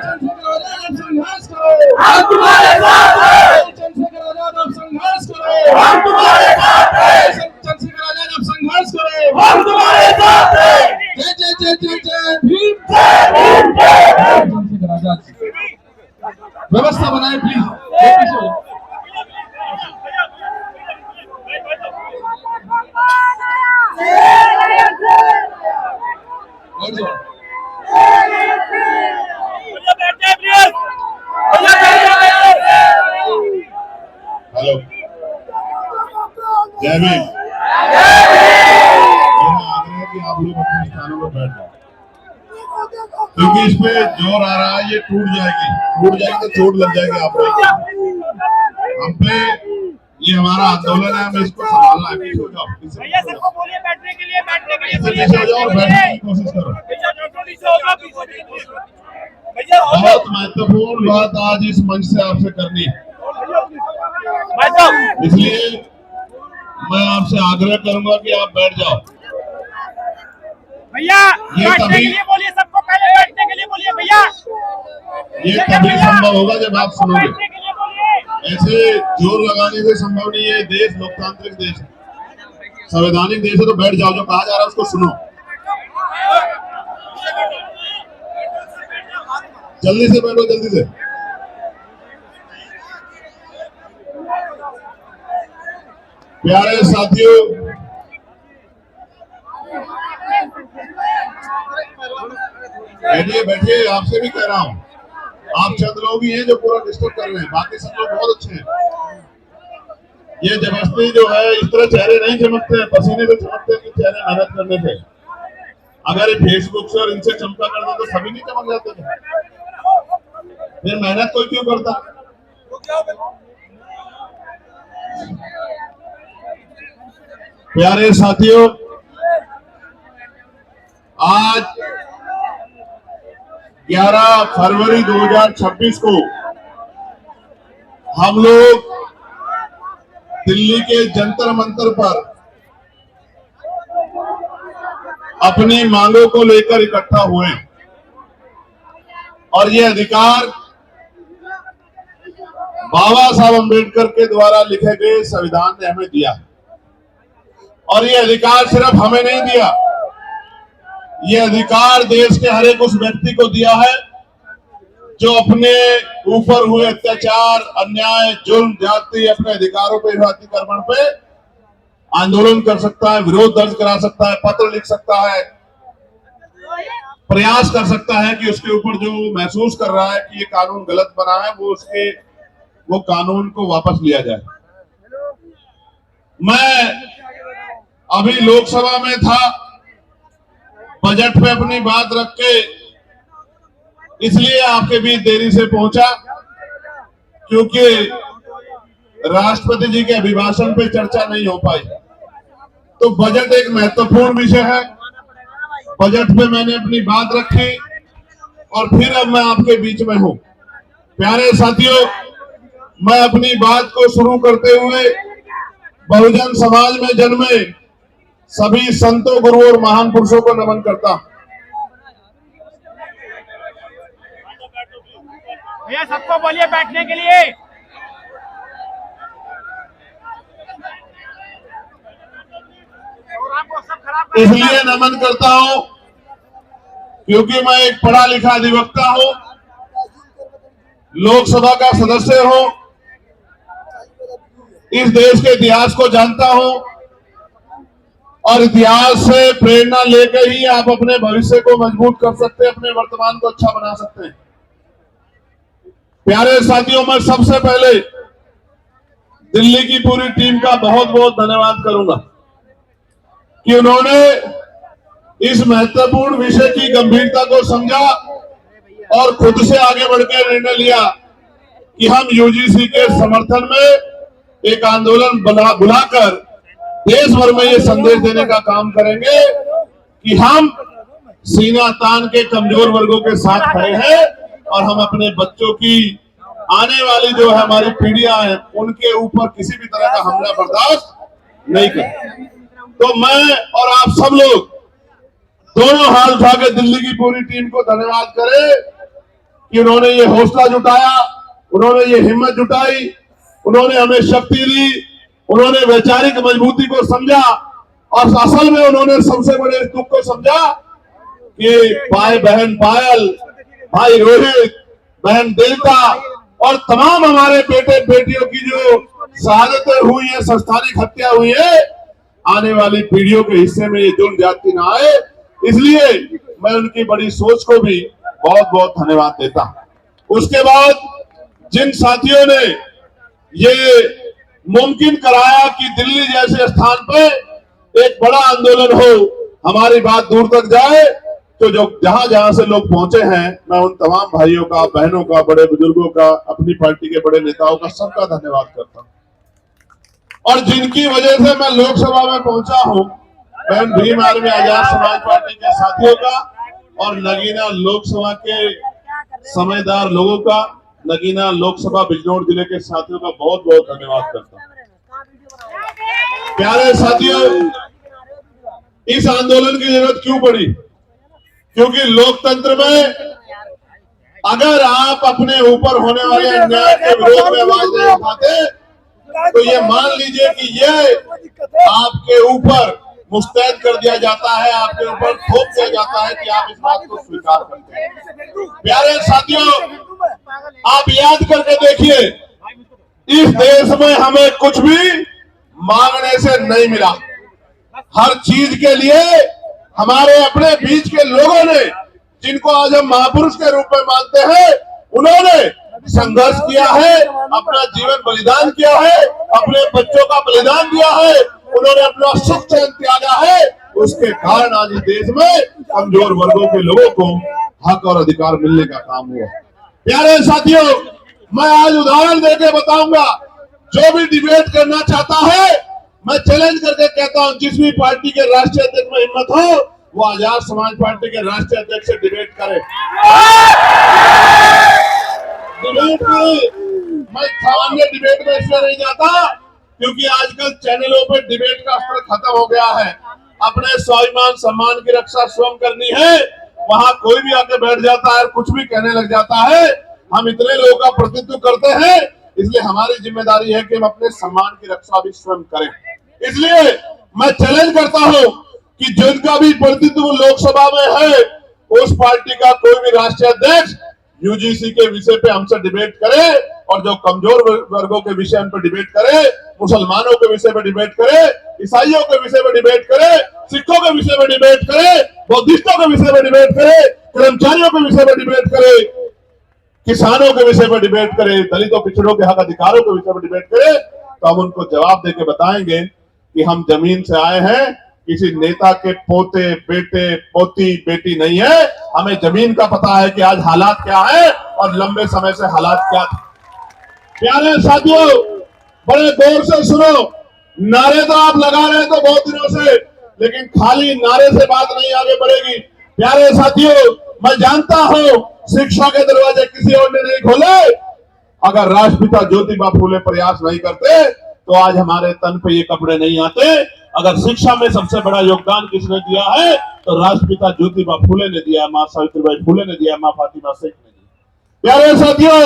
संघर्ष करो, हम तुम्हारे साथ हैं। चंद्रशेखर आजाद आप संघर्ष करो, हम तुम्हारे साथ हैं। चंद्रशेखर आजाद आप संघर्ष करो, हम तुम्हारे साथ हैं। जय जय जय जय जय भीम, जय भीम, जय भीम। चंद्रशेखर आजाद व्यवस्था बनाए प्लीज। हेलो, जय भीम। आग्रह कि आप लोग अपने स्थानों पर बैठ जाओ, क्योंकि इस पे जोर आ रहा है, ये टूट जाएगी तो चोट लग जाएगी आप लोग। हम पे ये हमारा आंदोलन है, हमें इसको संभालना है। पीछे हो जाओ, भैया सबको बोलिए बैठने के लिए पीछे हो जाओ और बैठने की कोशिश करो। बहुत महत्वपूर्ण बात आज इस मंच से आपसे करनी है, इसलिए मैं आपसे आग्रह करूंगा कि आप बैठ जाओ। भैया बैठने के लिए बोलिए, सबको पहले बैठने के लिए बोलिए भैया। ये तभी संभव होगा जब आप सुनोगे। ऐसे जोर लगाने से संभव नहीं है। देश लोकतांत्रिक देश है, संवैधानिक देश है, तो बैठ जाओ। जो कहा जा रहा है उसको सुनो, जल्दी से बैठो, जल्दी से। प्यारे साथियों, बैठिए बैठिए, आपसे भी कह रहा हूं। आप चंद लोग ही हैं जो पूरा डिस्टर्ब कर रहे हैं, बाकी सब लोग बहुत अच्छे हैं। ये जबरदस्ती जो है, इस तरह चेहरे नहीं चमकते हैं, पसीने से चमकते हैं कि चेहरे मेहनत करने से। अगर ये फेसबुक से और इनसे चमका कर दो तो सभी नहीं चमक जाते थे। फिर मेहनत कोई क्यों करता? प्यारे साथियों, आज 11 फरवरी 2026 को हम लोग दिल्ली के जंतर मंतर पर अपनी मांगों को लेकर इकट्ठा हुए, और ये अधिकार बाबा साहब अम्बेडकर के द्वारा लिखे गए संविधान ने हमें दिया। और ये अधिकार सिर्फ हमें नहीं दिया, ये अधिकार देश के हर एक उस व्यक्ति को दिया है जो अपने ऊपर हुए अत्याचार, अन्याय, जुल्म, जाति, अपने अधिकारों पे, अतिक्रमण पे आंदोलन कर सकता है, विरोध दर्ज करा सकता है, पत्र लिख सकता है, प्रयास कर सकता है कि उसके ऊपर जो महसूस कर रहा है कि ये कानून गलत बना है, वो कानून को वापस लिया जाए। मैं अभी लोकसभा में था, बजट पे अपनी बात रख के इसलिए आपके बीच देरी से पहुंचा क्योंकि राष्ट्रपति जी के अभिभाषण पे चर्चा नहीं हो पाई। तो बजट एक महत्वपूर्ण विषय है, बजट पे मैंने अपनी बात रखी और फिर अब मैं आपके बीच में हूं। प्यारे साथियों, मैं अपनी बात को शुरू करते हुए बहुजन समाज में जन्मे सभी संतों, गुरुओं और महान पुरुषों को नमन करता हूं। भैया सबको बोलिए बैठने के लिए। इसलिए नमन करता हूं क्योंकि मैं एक पढ़ा लिखा अधिवक्ता हूं, लोकसभा का सदस्य हूं, इस देश के इतिहास को जानता हूं और इतिहास से प्रेरणा लेकर ही आप अपने भविष्य को मजबूत कर सकते हैं, अपने वर्तमान को अच्छा बना सकते हैं। प्यारे साथियों, मैं सबसे पहले दिल्ली की पूरी टीम का बहुत बहुत धन्यवाद करूंगा कि उन्होंने इस महत्वपूर्ण विषय की गंभीरता को समझा और खुद से आगे बढ़कर निर्णय लिया कि हम यूजीसी के समर्थन में एक आंदोलन बुलाकर देश भर में ये संदेश देने का काम करेंगे कि हम सीना तान के कमजोर वर्गों के साथ खड़े हैं और हम अपने बच्चों की आने वाली जो है हमारी पीढ़ियां हैं उनके ऊपर किसी भी तरह का हमला बर्दाश्त नहीं करें। तो मैं और आप सब लोग दोनों हाथ उठा के दिल्ली की पूरी टीम को धन्यवाद करें कि उन्होंने ये हौसला जुटाया, उन्होंने ये हिम्मत जुटाई, उन्होंने हमें शक्ति दी, उन्होंने वैचारिक मजबूती को समझा और असल में उन्होंने सबसे बड़े दुख को समझा कि भाई बहन पायल, भाई रोहित, बहन देवता और तमाम हमारे बेटे बेटियों की जो शहादतें हुई है, संस्थानिक हत्या हुई है, आने वाली पीढ़ियों के हिस्से में ये जुल्म ज्यादती ना आए। इसलिए मैं उनकी बड़ी सोच को भी बहुत बहुत धन्यवाद देता हूं। उसके बाद जिन साथियों ने ये मुमकिन कराया कि दिल्ली जैसे स्थान पे एक बड़ा आंदोलन हो, हमारी बात दूर तक जाए, तो जो जहां जहां से लोग पहुंचे हैं, मैं उन तमाम भाइयों का, बहनों का, बड़े बुजुर्गों का, अपनी पार्टी के बड़े नेताओं का, सबका धन्यवाद करता हूं। और जिनकी वजह से मैं लोकसभा में पहुंचा हूं, बहन भीम आर्मी आजाद समाज पार्टी के साथियों का और नगीना लोकसभा के समझदार लोगों का, नगीना लोकसभा बिजनौर जिले के साथियों का बहुत बहुत धन्यवाद करता हूं। प्यारे साथियों, इस आंदोलन की जरूरत क्यों पड़ी? क्योंकि लोकतंत्र में अगर आप अपने ऊपर होने वाले अन्याय के विरोध में आवाज नहीं उठाते, तो ये मान लीजिए कि ये आपके ऊपर मुस्तैद कर दिया जाता है, आपके ऊपर थोप दिया जाता है कि आप इस बात को स्वीकार करते हैं। प्यारे साथियों, आप याद करके देखिए, इस देश में हमें कुछ भी मांगने से नहीं मिला। हर चीज के लिए हमारे अपने बीच के लोगों ने, जिनको आज हम महापुरुष के रूप में मानते हैं, उन्होंने संघर्ष किया है, अपना जीवन बलिदान किया है, अपने बच्चों का बलिदान दिया है, उन्होंने अपना सुख चैन त्यागा है। उसके कारण आज इस देश में कमजोर वर्गों के लोगों को हक और अधिकार मिलने का काम हुआ। प्यारे साथियों, मैं आज उदाहरण देके बताऊंगा, जो भी डिबेट करना चाहता है, मैं चैलेंज करके कहता हूं, जिस भी पार्टी के राष्ट्रीय अध्यक्ष में हिम्मत हो, वो आजाद समाज पार्टी के राष्ट्रीय अध्यक्ष से डिबेट करे। डिबेट में मैं सामान्य डिबेट में इसलिए नहीं जाता क्योंकि आजकल चैनलों पर डिबेट का स्तर खत्म हो गया है। अपने स्वाभिमान सम्मान की रक्षा स्वयं करनी है, वहां कोई भी आके बैठ जाता है, कुछ भी कहने लग जाता है। हम इतने लोगों का प्रतिनिधित्व करते हैं, इसलिए हमारी जिम्मेदारी है कि हम अपने सम्मान की रक्षा भी स्वयं करें। इसलिए मैं चैलेंज करता हूं कि जिनका भी प्रतिनिधित्व लोकसभा में है, उस पार्टी का कोई भी राष्ट्रीय अध्यक्ष यूजीसी के विषय पे हमसे डिबेट करे, और जो कमजोर वर्गों के विषय पर डिबेट करे, मुसलमानों के विषय पर डिबेट करे, ईसाइयों के विषय पर डिबेट करे, सिखों के विषय पर डिबेट करे, बौद्धिस्टों के विषय पर डिबेट करे, कर्मचारियों के विषय पर डिबेट करे, किसानों के विषय पर डिबेट करे, दलितों पिछड़ों के हक अधिकारों के विषय पर डिबेट करे, तो हम उनको जवाब देके बताएंगे कि हम जमीन से आए हैं, किसी नेता के पोते, बेटे, पोती, बेटी नहीं है। हमें जमीन का पता है कि आज हालात क्या है और लंबे समय से हालात क्या थे। प्यारे साथियों, बड़े गौर से सुनो, नारे तो आप लगा रहे हैं तो बहुत दिनों से, लेकिन खाली नारे से बात नहीं आगे बढ़ेगी। प्यारे साथियों, मैं जानता हूं शिक्षा के दरवाजे किसी और ने नहीं खोले। अगर राष्ट्रपिता ज्योतिबा फूले प्रयास नहीं करते तो आज हमारे तन पे ये कपड़े नहीं आते। अगर शिक्षा में सबसे बड़ा योगदान किसने दिया है तो राष्ट्रपिता ज्योतिबा फूले ने दिया, मां सावित्रीबाई फूले ने दिया, मां फातिमा शेख ने दिया। प्यारे साथियों,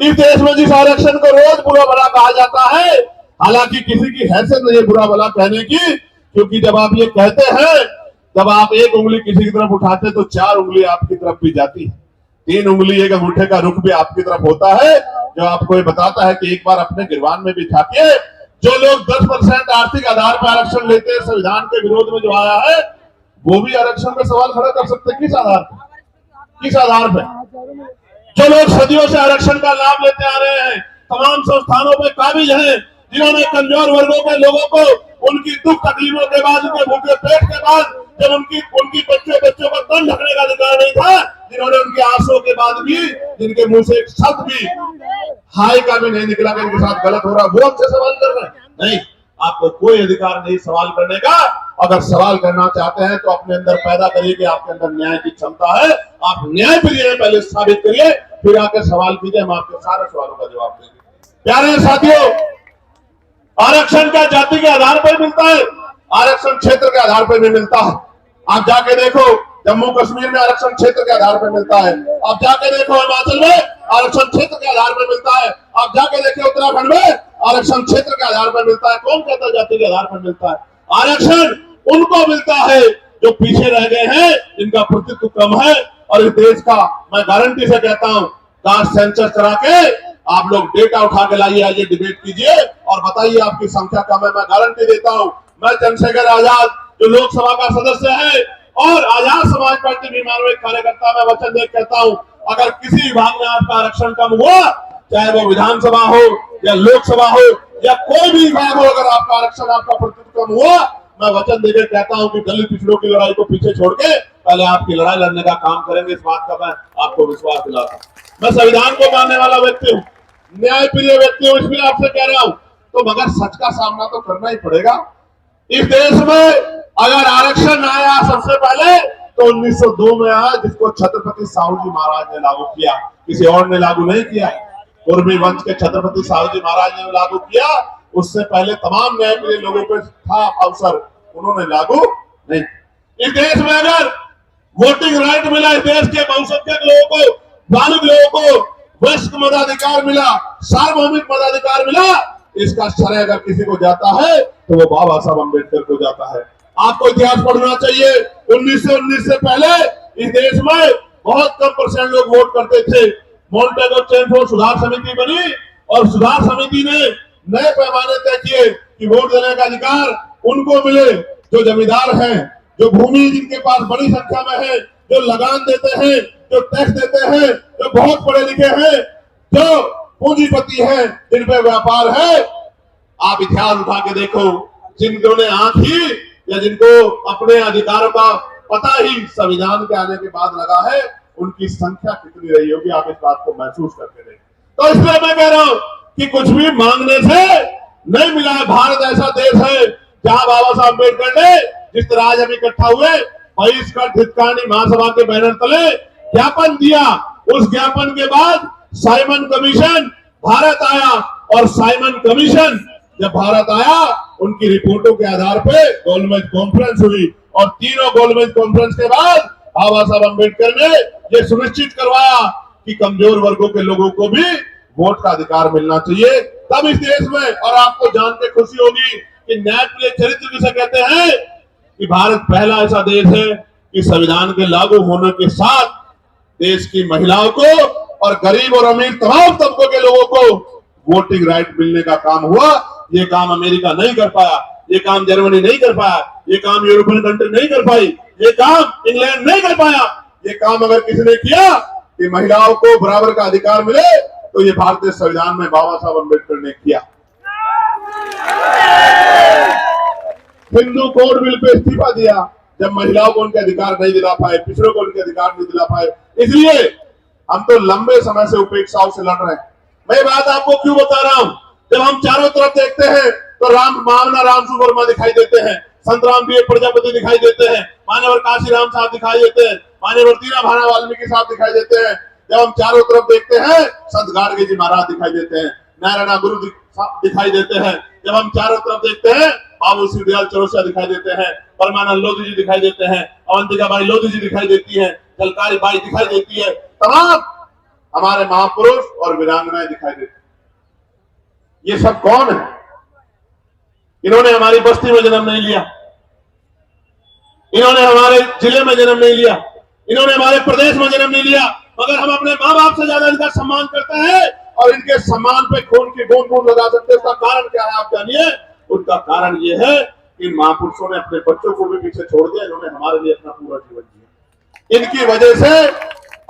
इस देश में जिस आरक्षण को रोज बुरा भला कहा जाता है, हालांकि किसी की हैसियत नहीं है बुरा भला कहने की, क्योंकि जब आप ये कहते हैं, जब आप एक उंगली किसी की तरफ उठाते तो चार उंगली आपकी तरफ भी जाती है, तीन उंगली एक अंगूठे का रुख भी आपकी तरफ होता है, जो आपको ये बताता है कि एक बार अपने गिरबान में भी झांकिए। जो लोग 10% आर्थिक आधार पर आरक्षण लेते हैं, संविधान के विरोध में जो आया है, वो भी आरक्षण पे सवाल खड़ा कर सकते हैं। किस आधार पर? किस आधार पर? जो लोग सदियों से आरक्षण का लाभ लेते आ रहे हैं, तमाम संस्थानों पे काबिज हैं, जिन्होंने कमजोर वर्गों के लोगों को उनकी दुख तकलीफों के बाद, उनके भूखे पेट के बाद, जब उनकी बच्चों का तन ढकने का अधिकार नहीं था, जिन्होंने उनके आंसुओं के बाद भी, जिनके मुंह से एक शब्द भी हाय का भी नहीं निकला कि इनके साथ गलत हो रहा, वो हमसे सवाल कर रहे हैं। नहीं, आपको कोई अधिकार नहीं सवाल करने का। अगर सवाल करना चाहते हैं तो अपने अंदर पैदा करिए कि आपके अंदर न्याय की क्षमता है, आप न्याय प्रिय पहले साबित करिए, फिर आके सवाल कीजिए, हम आपके सारे सवालों का जवाब देंगे। प्यारे साथियों, आरक्षण का जाति के आधार पर मिलता है, आरक्षण क्षेत्र के आधार पर भी मिलता है। आप जाके देखो, जम्मू कश्मीर में आरक्षण क्षेत्र के आधार पर मिलता है। आप जाके देखो हिमाचल में आरक्षण क्षेत्र के आधार पर मिलता है। आप जाके देखो उत्तराखंड में आरक्षण क्षेत्र के आधार पर मिलता है। कौन कहता है जाति के आधार पर मिलता है? आरक्षण उनको मिलता है जो पीछे रह गए हैं, जिनका प्रतित्व कम है। और इस देश का मैं गारंटी से कहता हूं, कास्ट सेंसस करा के आप लोग डेटा उठा के लाइए, आइए डिबेट कीजिए और बताइए आपकी संख्या कम है। मैं गारंटी देता हूं, मैं चंद्रशेखर आजाद जो लोकसभा का सदस्य है और आजाद समाज पार्टी बीमार में कार्यकर्ता, मैं वचन दे कहता हूं, अगर किसी विभाग में आपका आरक्षण कम हुआ, चाहे वो विधानसभा हो या लोकसभा हो या कोई भी विभाग हो, अगर आपका आरक्षण, आपका प्रतिशत कम हुआ, मैं वचन देकर कहता हूं कि दलित पिछड़ों की लड़ाई को पीछे छोड़ के पहले आपकी लड़ाई लड़ने का काम करेंगे। इस बात का मैं आपको विश्वास दिलाता हूं। मैं संविधान को मानने वाला व्यक्ति हूं, न्यायप्रिय व्यक्ति हूं, इसलिए आपसे कह रहा हूं, तो मगर सच का सामना तो करना ही पड़ेगा। इस देश में अगर आरक्षण आया सबसे पहले तो 1902 में आया, जिसको छत्रपति साहू जी महाराज ने लागू किया, किसी और ने लागू नहीं किया। कुर्मी वंश के छत्रपति साहू जी महाराज ने लागू किया, उससे पहले तमाम न्यायप्रिय लोगों पे था अवसर, उन्होंने लागू नहीं। इस देश में अगर वोटिंग राइट मिला, इस देश के बहुसंख्यक लोगों को, बालिग लोगों को वयस्क मताधिकार मिला, सार्वभौमिक मताधिकार मिला, इसका श्रेय अगर किसी को जाता है तो वो बाबा साहब अम्बेडकर को जाता है। आपको इतिहास पढ़ना चाहिए। 1919 से पहले इस देश में बहुत कम परसेंट लोग वोट करते थे। मॉन्टेगो चेम्फोर्ड सुधार समिति बनी और सुधार समिति ने नए पैमाने तय किए कि वोट देने का अधिकार उनको मिले जो जमींदार हैं, जो भूमि जिनके पास बड़ी संख्या में है, जो लगान देते हैं, जो टैक्स देते हैं, जो बहुत पढ़े लिखे हैं, जो पूंजीपति हैं, जिन पे व्यापार है। आप इतिहास उठा के देखो, जिनको ने आंख ही या जिनको अपने अधिकारों का पता ही संविधान के आने के बाद लगा है, उनकी संख्या कितनी रही होगी, आप इस बात को महसूस करके देखें। तो इसलिए मैं कह रहा हूं कि कुछ भी मांगने से नहीं मिला है। भारत ऐसा देश है जहां बाबा साहब अम्बेडकर ने जिस तरह आज हम इकट्ठा हुए, बहिष्कृत हितकानी महासभा के बैनर तले ज्ञापन दिया, उस ज्ञापन के बाद साइमन कमीशन भारत आया और साइमन कमीशन जब भारत आया, उनकी रिपोर्टों के आधार पे गोलमेज कॉन्फ्रेंस हुई और तीनों गोलमेज कॉन्फ्रेंस के बाद बाबा साहब अम्बेडकर ने यह सुनिश्चित करवाया कि कमजोर वर्गों के लोगों को भी वोट का अधिकार मिलना चाहिए। तब इस देश में, और आपको जान के खुशी होगी कि न्यायप्रिय चरित्र किसे कहते हैं, कि भारत पहला ऐसा देश है कि संविधान के लागू होने के साथ देश की महिलाओं को और गरीब और अमीर तमाम तबकों के लोगों को वोटिंग राइट मिलने का काम हुआ। ये काम अमेरिका नहीं कर पाया, ये काम जर्मनी नहीं कर पाया, ये काम यूरोपियन कंट्री नहीं कर पाई, ये काम इंग्लैंड नहीं कर पाया। ये काम अगर किसी ने किया कि महिलाओं को बराबर का अधिकार मिले, तो ये भारतीय संविधान में बाबा साहब अम्बेडकर ने किया। हिंदू कोड बिल पे इस्तीफा दिया जब महिलाओं को उनके अधिकार नहीं दिला पाए, पिछड़ों को उनके अधिकार नहीं दिला पाए। इसलिए हम तो लंबे समय से उपेक्षाओं से लड़ रहे हैं। मैं बात आपको क्यों बता रहा हूं, जब हम चारों तरफ देखते हैं तो मानना रामसु वर्मा दिखाई देते हैं, संत रामदेव प्रजापति दिखाई देते हैं, मान्यवर काशीराम साहब दिखाई देते हैं, मान्यवर तीरा भाना वाल्मीकि साहब दिखाई देते हैं। जब हम चारों तरफ देखते हैं, संत गाडगे जी महाराज दिखाई देते हैं, नारायण गुरु दिखाई देते हैं। जब हम चारों तरफ देखते हैं, बाबू श्री दयाल चौरसिया दिखाई देते हैं, परमानंद लोधी जी दिखाई देते हैं, अवंतिका बाई लोधी जी दिखाई देती है, झलकारी बाई दिखाई देती है, तमाम हमारे महापुरुष और वीरांगनाएं दिखाई देती है। ये सब कौन है? इन्होंने हमारी बस्ती में जन्म नहीं लिया, इन्होंने हमारे जिले में जन्म नहीं लिया, इन्होंने हमारे प्रदेश में जन्म नहीं लिया, मगर हम अपने माँ बाप से ज्यादा इनका सम्मान करते हैं और इनके सम्मान पे खून की बूंद बूंद लगा सकते हैं। उसका कारण क्या है आप जानिए। उनका कारण ये है कि महापुरुषों ने अपने बच्चों को भी पीछे छोड़ दिया, इन्होंने हमारे लिए अपना पूरा जीवन जिया। इनकी वजह से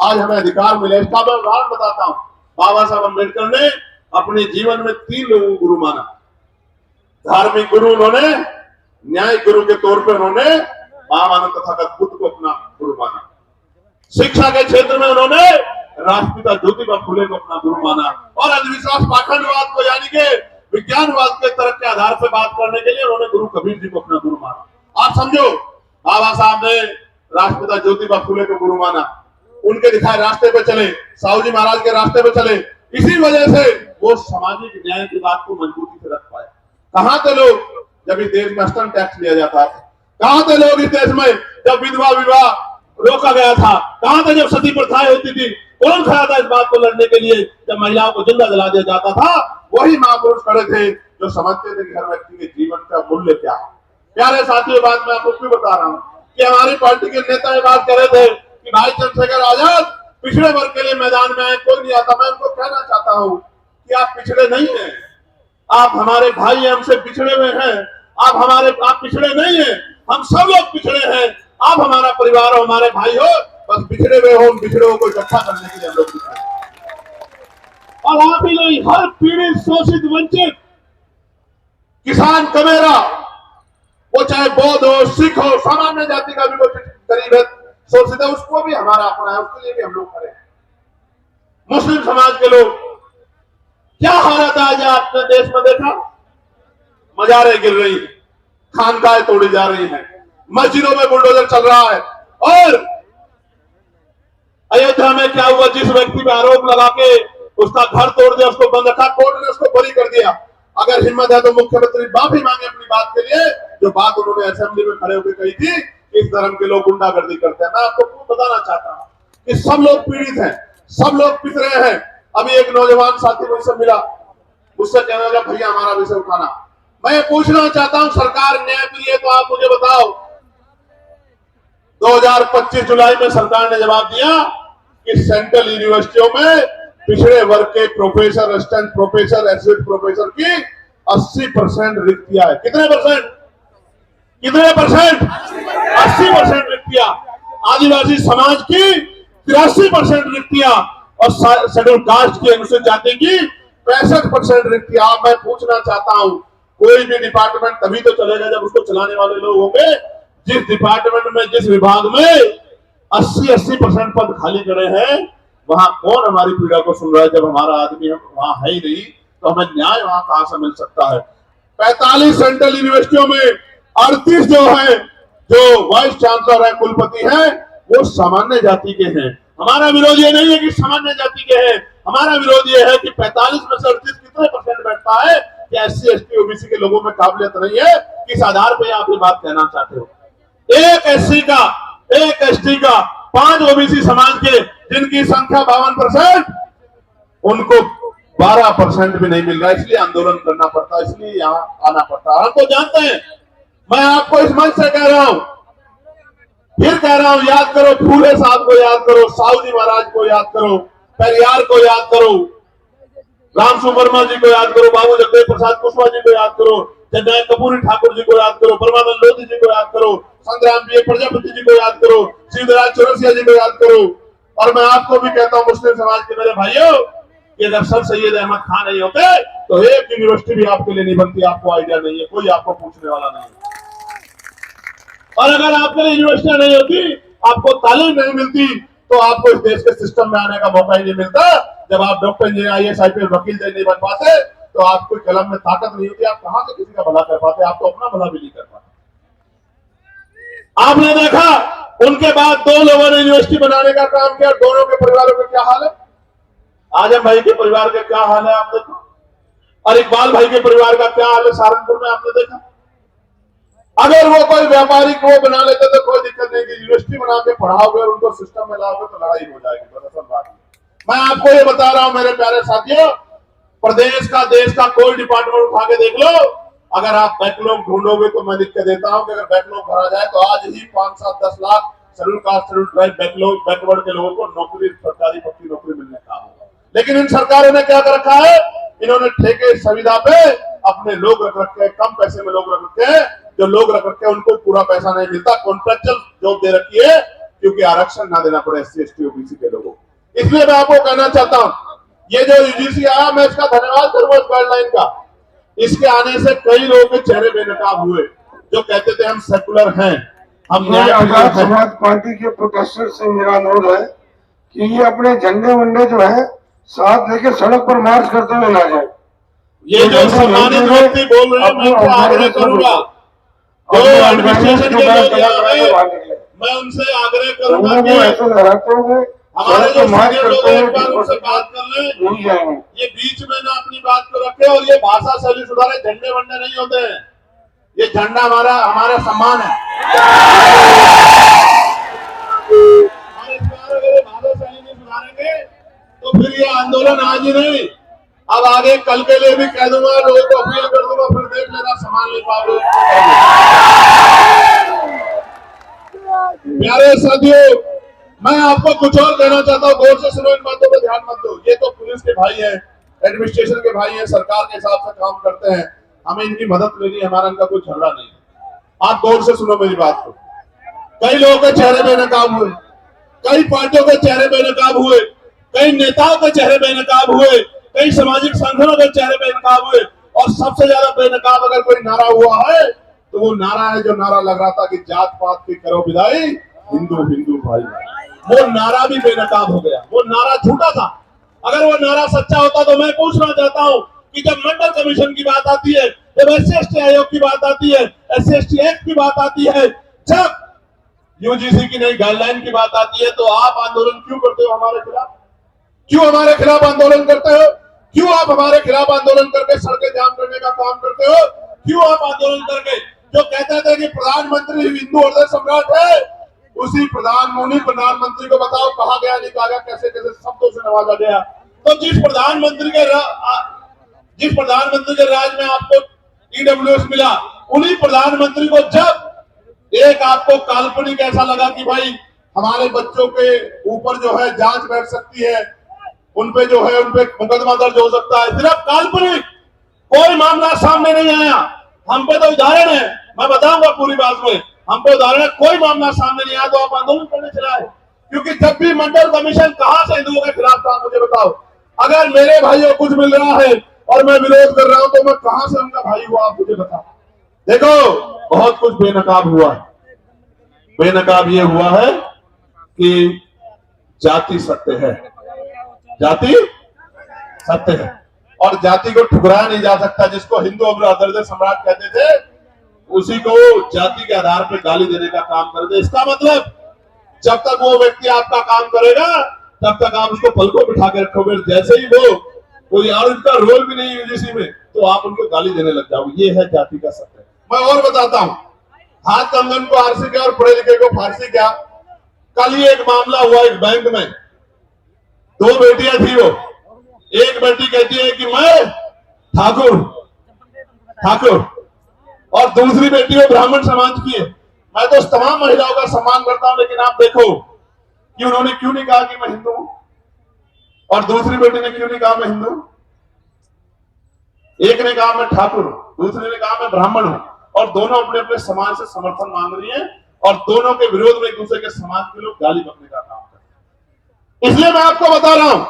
आज हमें अधिकार मिले। इसका मैं उदाहरण बताता हूं। बाबा साहब अम्बेडकर ने अपने जीवन में 3 लोगों को गुरु माना। धार्मिक गुरु उन्होंने, न्यायिक गुरु के तौर पर उन्होंने महामानव तथागत बुद्ध को अपना गुरु माना। शिक्षा के क्षेत्र में उन्होंने राष्ट्रपिता ज्योतिबा फुले को अपना गुरु माना और अंधविश्वास पाखंडवाद को यानी कि विज्ञानवाद के तरफ के आधार पर बात करने के लिए उन्होंने गुरु कबीर जी को अपना गुरु माना। आप समझो, बाबा साहब ने राष्ट्रपिता ज्योतिबा फुले को गुरु माना, उनके दिखाए रास्ते पे चले, साहू जी महाराज के रास्ते पे चले। इसी वजह से वो सामाजिक न्याय की बात को मजबूती से रख पाए। कहां थे लोग जब इस देश में स्तन टैक्स लिया जाता था? कहां थे लोग इस देश में जब विधवा विवाह रोका गया था? कहां था जब सती प्रथाएं होती थी? कौन खड़ा था इस बात को लड़ने के लिए? जब महिलाओं को जिंदा जला दिया जाता था, वही महापुरुष खड़े थे जो समझते थे कि हर व्यक्ति के जीवन का मूल्य क्या है। प्यारे साथियों, बात मैं आपको क्यों बता रहा हूं कि हमारी पार्टी के नेता ये बात कर रहे थे कि भाई चंद्रशेखर आजाद पिछड़े वर्ग के लिए मैदान में आए, कोई नहीं आता। मैं उनको कहना चाहता हूं कि आप पिछड़े नहीं हैं, आप हमारे भाई हैं, हमसे पिछड़े हुए हैं। आप पिछड़े नहीं हैं, हम सब लोग पिछड़े हैं। आप हमारा परिवार हो, हमारे भाई हो, बस पिछड़े हुए हो। उन पिछड़ों को इकट्ठा करने के लिए हम लोग पिछड़े हैं। और आप ही नहीं, हर पीड़ित, शोषित, वंचित किसान, कमेरा, वो चाहे बौद्ध हो, सिख हो, सामान्य जाति का भी कोई गरीब है, शोषित है, उसको भी हमारा अपना है, उसके लिए भी हम लोग खड़े हैं। मुस्लिम समाज के लोग, क्या हालत आज आपने देश में देखा? मजारें गिर रही हैं, खानकाएं तोड़ी जा रही हैं, मस्जिदों में बुलडोजर चल रहा है। और अयोध्या में क्या हुआ? जिस व्यक्ति पे आरोप लगा के उसका घर तोड़ दिया, उसको बंद रखा, कोर्ट ने उसको बरी कर दिया। अगर हिम्मत है तो मुख्यमंत्री माफी मांगे अपनी बात के लिए, जो बात उन्होंने असेंबली में खड़े होकर कही थी, इस धर्म के लोग गुंडागर्दी करते हैं। मैं आपको क्यों बताना चाहता हूं कि सब लोग पीड़ित हैं, सब लोग पिस रहे हैं। अभी एक नौजवान साथी मुझसे मिला, मुझसे कहने लगा भैया हमारा विषय उठाना। मैं पूछना चाहता हूं, सरकार न्याय प्रिय, तो आप मुझे बताओ, 2025 जुलाई में सरकार ने जवाब दिया कि सेंट्रल यूनिवर्सिटियों में पिछड़े वर्ग के professor, assistant professor, associate professor की 80% रिक्तियां है। कितने परसेंट? 80% रिक्तियां। आदिवासी समाज की 83% रिक्तियां और शेड्यूल कास्ट की, अनुसूचित जाति की 65% रिक्तियां। मैं पूछना चाहता हूं, कोई भी डिपार्टमेंट तभी तो चलेगा जब उसको चलाने वाले लोग होंगे। जिस डिपार्टमेंट में, जिस विभाग में 80% पद खाली करे हैं, वहां कौन हमारी पीड़ा को सुन रहा है? जब हमारा आदमी वहां है ही नहीं, तो हमें न्याय वहां कहां से मिल सकता है? 45 सेंट्रल यूनिवर्सिटियों में 38 जो है, जो वाइस चांसलर है, कुलपति है, वो सामान्य जाति के हैं। हमारा विरोध ये नहीं है कि सामान्य जाति के हैं, हमारा विरोध ये है कि 45 में से 38 कितने परसेंट बैठता है कि SC ST OBC के लोगों में काबिलियत नहीं है? किस आधार पर आप ये बात कहना चाहते हो? एक SC का, एक ST का, 5 OBC समाज के, जिनकी संख्या 52%, उनको 12% भी नहीं मिल रहा। इसलिए आंदोलन करना पड़ता है, इसलिए यहाँ आना पड़ता है। हम तो जानते हैं, मैं आपको इस मंच से कह रहा हूं, फिर कह रहा हूं, याद करो फूले साहब को, याद करो साहू जी महाराज को, याद करो पेरियार को, याद करो राम सुवर्मा जी को, याद करो बाबू जगदेव प्रसाद कुशवाहा जी को, याद करो जगन्नाथ कपूरी ठाकुर जी को, याद करो परमानंद लोधी जी को, याद करो संग्राम जी प्रजापति जी को, याद करो शिवराज चौरसिया जी को, याद करो। और मैं आपको भी कहता हूं, मुस्लिम समाज के मेरे भाइयों, कि अगर सर सैयद अहमद खान नहीं होते तो एक यूनिवर्सिटी भी आपके लिए नहीं बनती। आपको आइडिया नहीं है, कोई आपको पूछने वाला नहीं है। और अगर आपके लिए यूनिवर्सिटी नहीं होती, आपको तालीम नहीं मिलती, तो आपको इस देश के सिस्टम में आने का मौका ही नहीं मिलता। जब आप डॉक्टर, इंजीनियर, IAS IPS वकील नहीं बन पाते, तो आपको कलम में ताकत नहीं होती, आप कहां से किसी का भला कर पाते? आप तो अपना भला भी नहीं कर पाते। आपने देखा, उनके बाद 2 लोगों ने यूनिवर्सिटी बनाने का काम किया, दोनों के परिवारों का क्या हाल है? आजम भाई के परिवार का क्या हाल है आप देखो, और इकबाल भाई के परिवार का क्या हाल है सहारनपुर में, आपने देखा। अगर वो कोई व्यापारी को बना लेते तो कोई दिक्कत नहीं, कि यूनिवर्सिटी बना के पढ़ाओगे और उनको सिस्टम में लाओगे तो लड़ाई हो जाएगी। बस असल बात है। मैं आपको ये बता रहा हूं मेरे प्यारे साथियों, प्रदेश का, देश का कोई डिपार्टमेंट उठा के देख लो, अगर आप बैकलॉग ढूंढोगे तो मैं लिख के देता हूं कि अगर बैकलॉग भरा जाए तो आज ही 5, 7, 10 lakh schedule caste, schedule tribe, backward के लोगों को नौकरी, सरकारी पक्की नौकरी मिलने का होगा। लेकिन इन सरकारों ने क्या कर रखा है? इन्होंने ठेके सुविधा पे अपने लोग रख रखे, कम पैसे में लोग रख रखे हैं। जो लोग रख रखे हैं उनको पूरा पैसा नहीं मिलता, कॉन्ट्रेक्चुअल जॉब दे रखी है, क्योंकि आरक्षण ना देना पड़े SC ST OBC के लोगों को। इसलिए मैं आपको कहना चाहता हूं, ये जो UGC आया, मैं इसका धन्यवाद करूंगा इस गाइडलाइन का। इसके आने से कई लोगों के चेहरे बेनकाब हुए, जो कहते थे हम सेकुलर हैं, हम आजाद समाज पार्टी के प्रोटेस्टर से मेरा अनुरोध है कि ये अपने झंडे वंडे जो है साथ लेके सड़क पर मार्च करते हुए ना जाए। ये जो सम्मानित व्यक्ति बोल रहे हैं, मैं उनसे आग्रह करूंगा, जो एडमिनिस्ट्रेशन के लोग यहाँ हैं, मैं उनसे आग्रह करूंगा कि ऐसे लहराते हुए हमारे जो सीनियर लोग हैं, एक बार उनसे बात कर लें, ये बीच में ना अपनी बात को रखे और ये भाषा शैली सुधारे। झंडे वंडे नहीं होते हैं, ये झंडा हमारा सम्मान है। और इस बार अगर ये भागोशाली नहीं सुधारेंगे तो फिर ये आंदोलन आज ही नहीं, अब आगे कल के लिए भी कह दूंगा, लोगों को अपील कर दूंगा, फिर देख लेना संभाल नहीं पाओगे। प्यारे साथियों, मैं आपको कुछ और कहना चाहता हूँ, गौर से सुनो, इन बातों पर ध्यान मत दो। ये तो पुलिस के भाई हैं, एडमिनिस्ट्रेशन के भाई हैं, सरकार के हिसाब से काम करते हैं, हमें इनकी मदद लेनी है, हमारा इनका कोई झगड़ा नहीं। आप गौर से सुनो मेरी बात को। कई लोगों के चेहरे बेनकाब हुए, कई पार्टियों के चेहरे बेनकाब हुए, कई नेताओं के चेहरे बेनकाब हुए, कई सामाजिक संगठनों के चेहरे बेनकाब हुए, और सबसे ज्यादा बेनकाब अगर कोई नारा हुआ है तो वो नारा है जो नारा लग रहा था कि जात पात की करो विदाई, हिंदू हिंदू भाई। वो नारा भी बेनकाब हो गया, वो नारा झूठा था। अगर वो नारा सच्चा होता तो मैं पूछना चाहता हूं कि जब मंडल कमीशन की बात आती है, जब SC/ST आयोग की बात आती है, SC/ST एक्ट की बात आती है, जब UGC की नई गाइडलाइन की बात आती है, तो आप आंदोलन क्यों करते हो हमारे खिलाफ? क्यों हमारे खिलाफ आंदोलन करते हो? क्यों आप हमारे खिलाफ आंदोलन करके सड़कें जाम करने का काम करते हो? क्यों आप आंदोलन करके, जो कहते थे कि प्रधानमंत्री हिंदू हृदय सम्राट है, उसी प्रधानमंत्री को बताओ कहा गया, नहीं कहा गया, कैसे कैसे शब्दों से नवाजा गया। तो जिस प्रधानमंत्री के राज में आपको EWS मिला, उन्हीं प्रधानमंत्री को जब एक आपको काल्पनिक ऐसा लगा कि भाई हमारे बच्चों के ऊपर जो है जांच बैठ सकती है, उनपे जो है उनपे मुकदमा दर्ज हो सकता है, सिर्फ काल्पनिक, कोई मामला सामने नहीं आया। हम पे तो उदाहरण है, मैं बताऊंगा पूरी बात में, हम पे उदाहरण है, कोई मामला सामने नहीं आया तो आप आंदोलन करने चला है। क्योंकि जब भी मंडल कमीशन कहां से हिंदुओं के खिलाफ था, मुझे बताओ। अगर मेरे भाइयों को कुछ मिल रहा है और मैं विरोध कर रहा हूं तो मैं कहां से उनका भाई हुआ, आप मुझे बताओ। देखो, बहुत कुछ बेनकाब हुआ है। बेनकाब ये हुआ है कि जाति सत्य है, जाति सत्य है, और जाति को ठुकराया नहीं जा सकता। जिसको हिंदू हृदय सम्राट कहते थे, उसी को जाति के आधार पर गाली देने का काम करते। इसका मतलब जब तक वो व्यक्ति आपका काम करेगा तब तक आप उसको पलकों बिठा के रखोगे। जैसे ही वो कोई और उनका रोल भी नहीं UGC में, तो आप उनको गाली देने लग जाओगे। ये है जाति का सत्य। मैं और बताता हूं, हाथ कंगन को आरसी क्या और पढ़े लिखे को फारसी क्या। कल ही एक मामला हुआ एक बैंक में, 2 बेटियां थी। वो एक बेटी कहती है कि मैं ठाकुर, और दूसरी बेटी वो ब्राह्मण समाज की है। मैं तो तमाम महिलाओं का सम्मान करता हूं, लेकिन आप देखो कि उन्होंने क्यों नहीं कहा कि मैं हिंदू हूं, और दूसरी बेटी ने क्यों नहीं कहा मैं हिंदू। एक ने कहा मैं ठाकुर हूं, दूसरे ने कहा मैं ब्राह्मण हूं, और दोनों अपने अपने समाज से समर्थन मांग रही है, और दोनों के विरोध में एक दूसरे के समाज के लोग गाली बकने का काम कर रहे हैं। इसलिए मैं आपको बता रहा हूं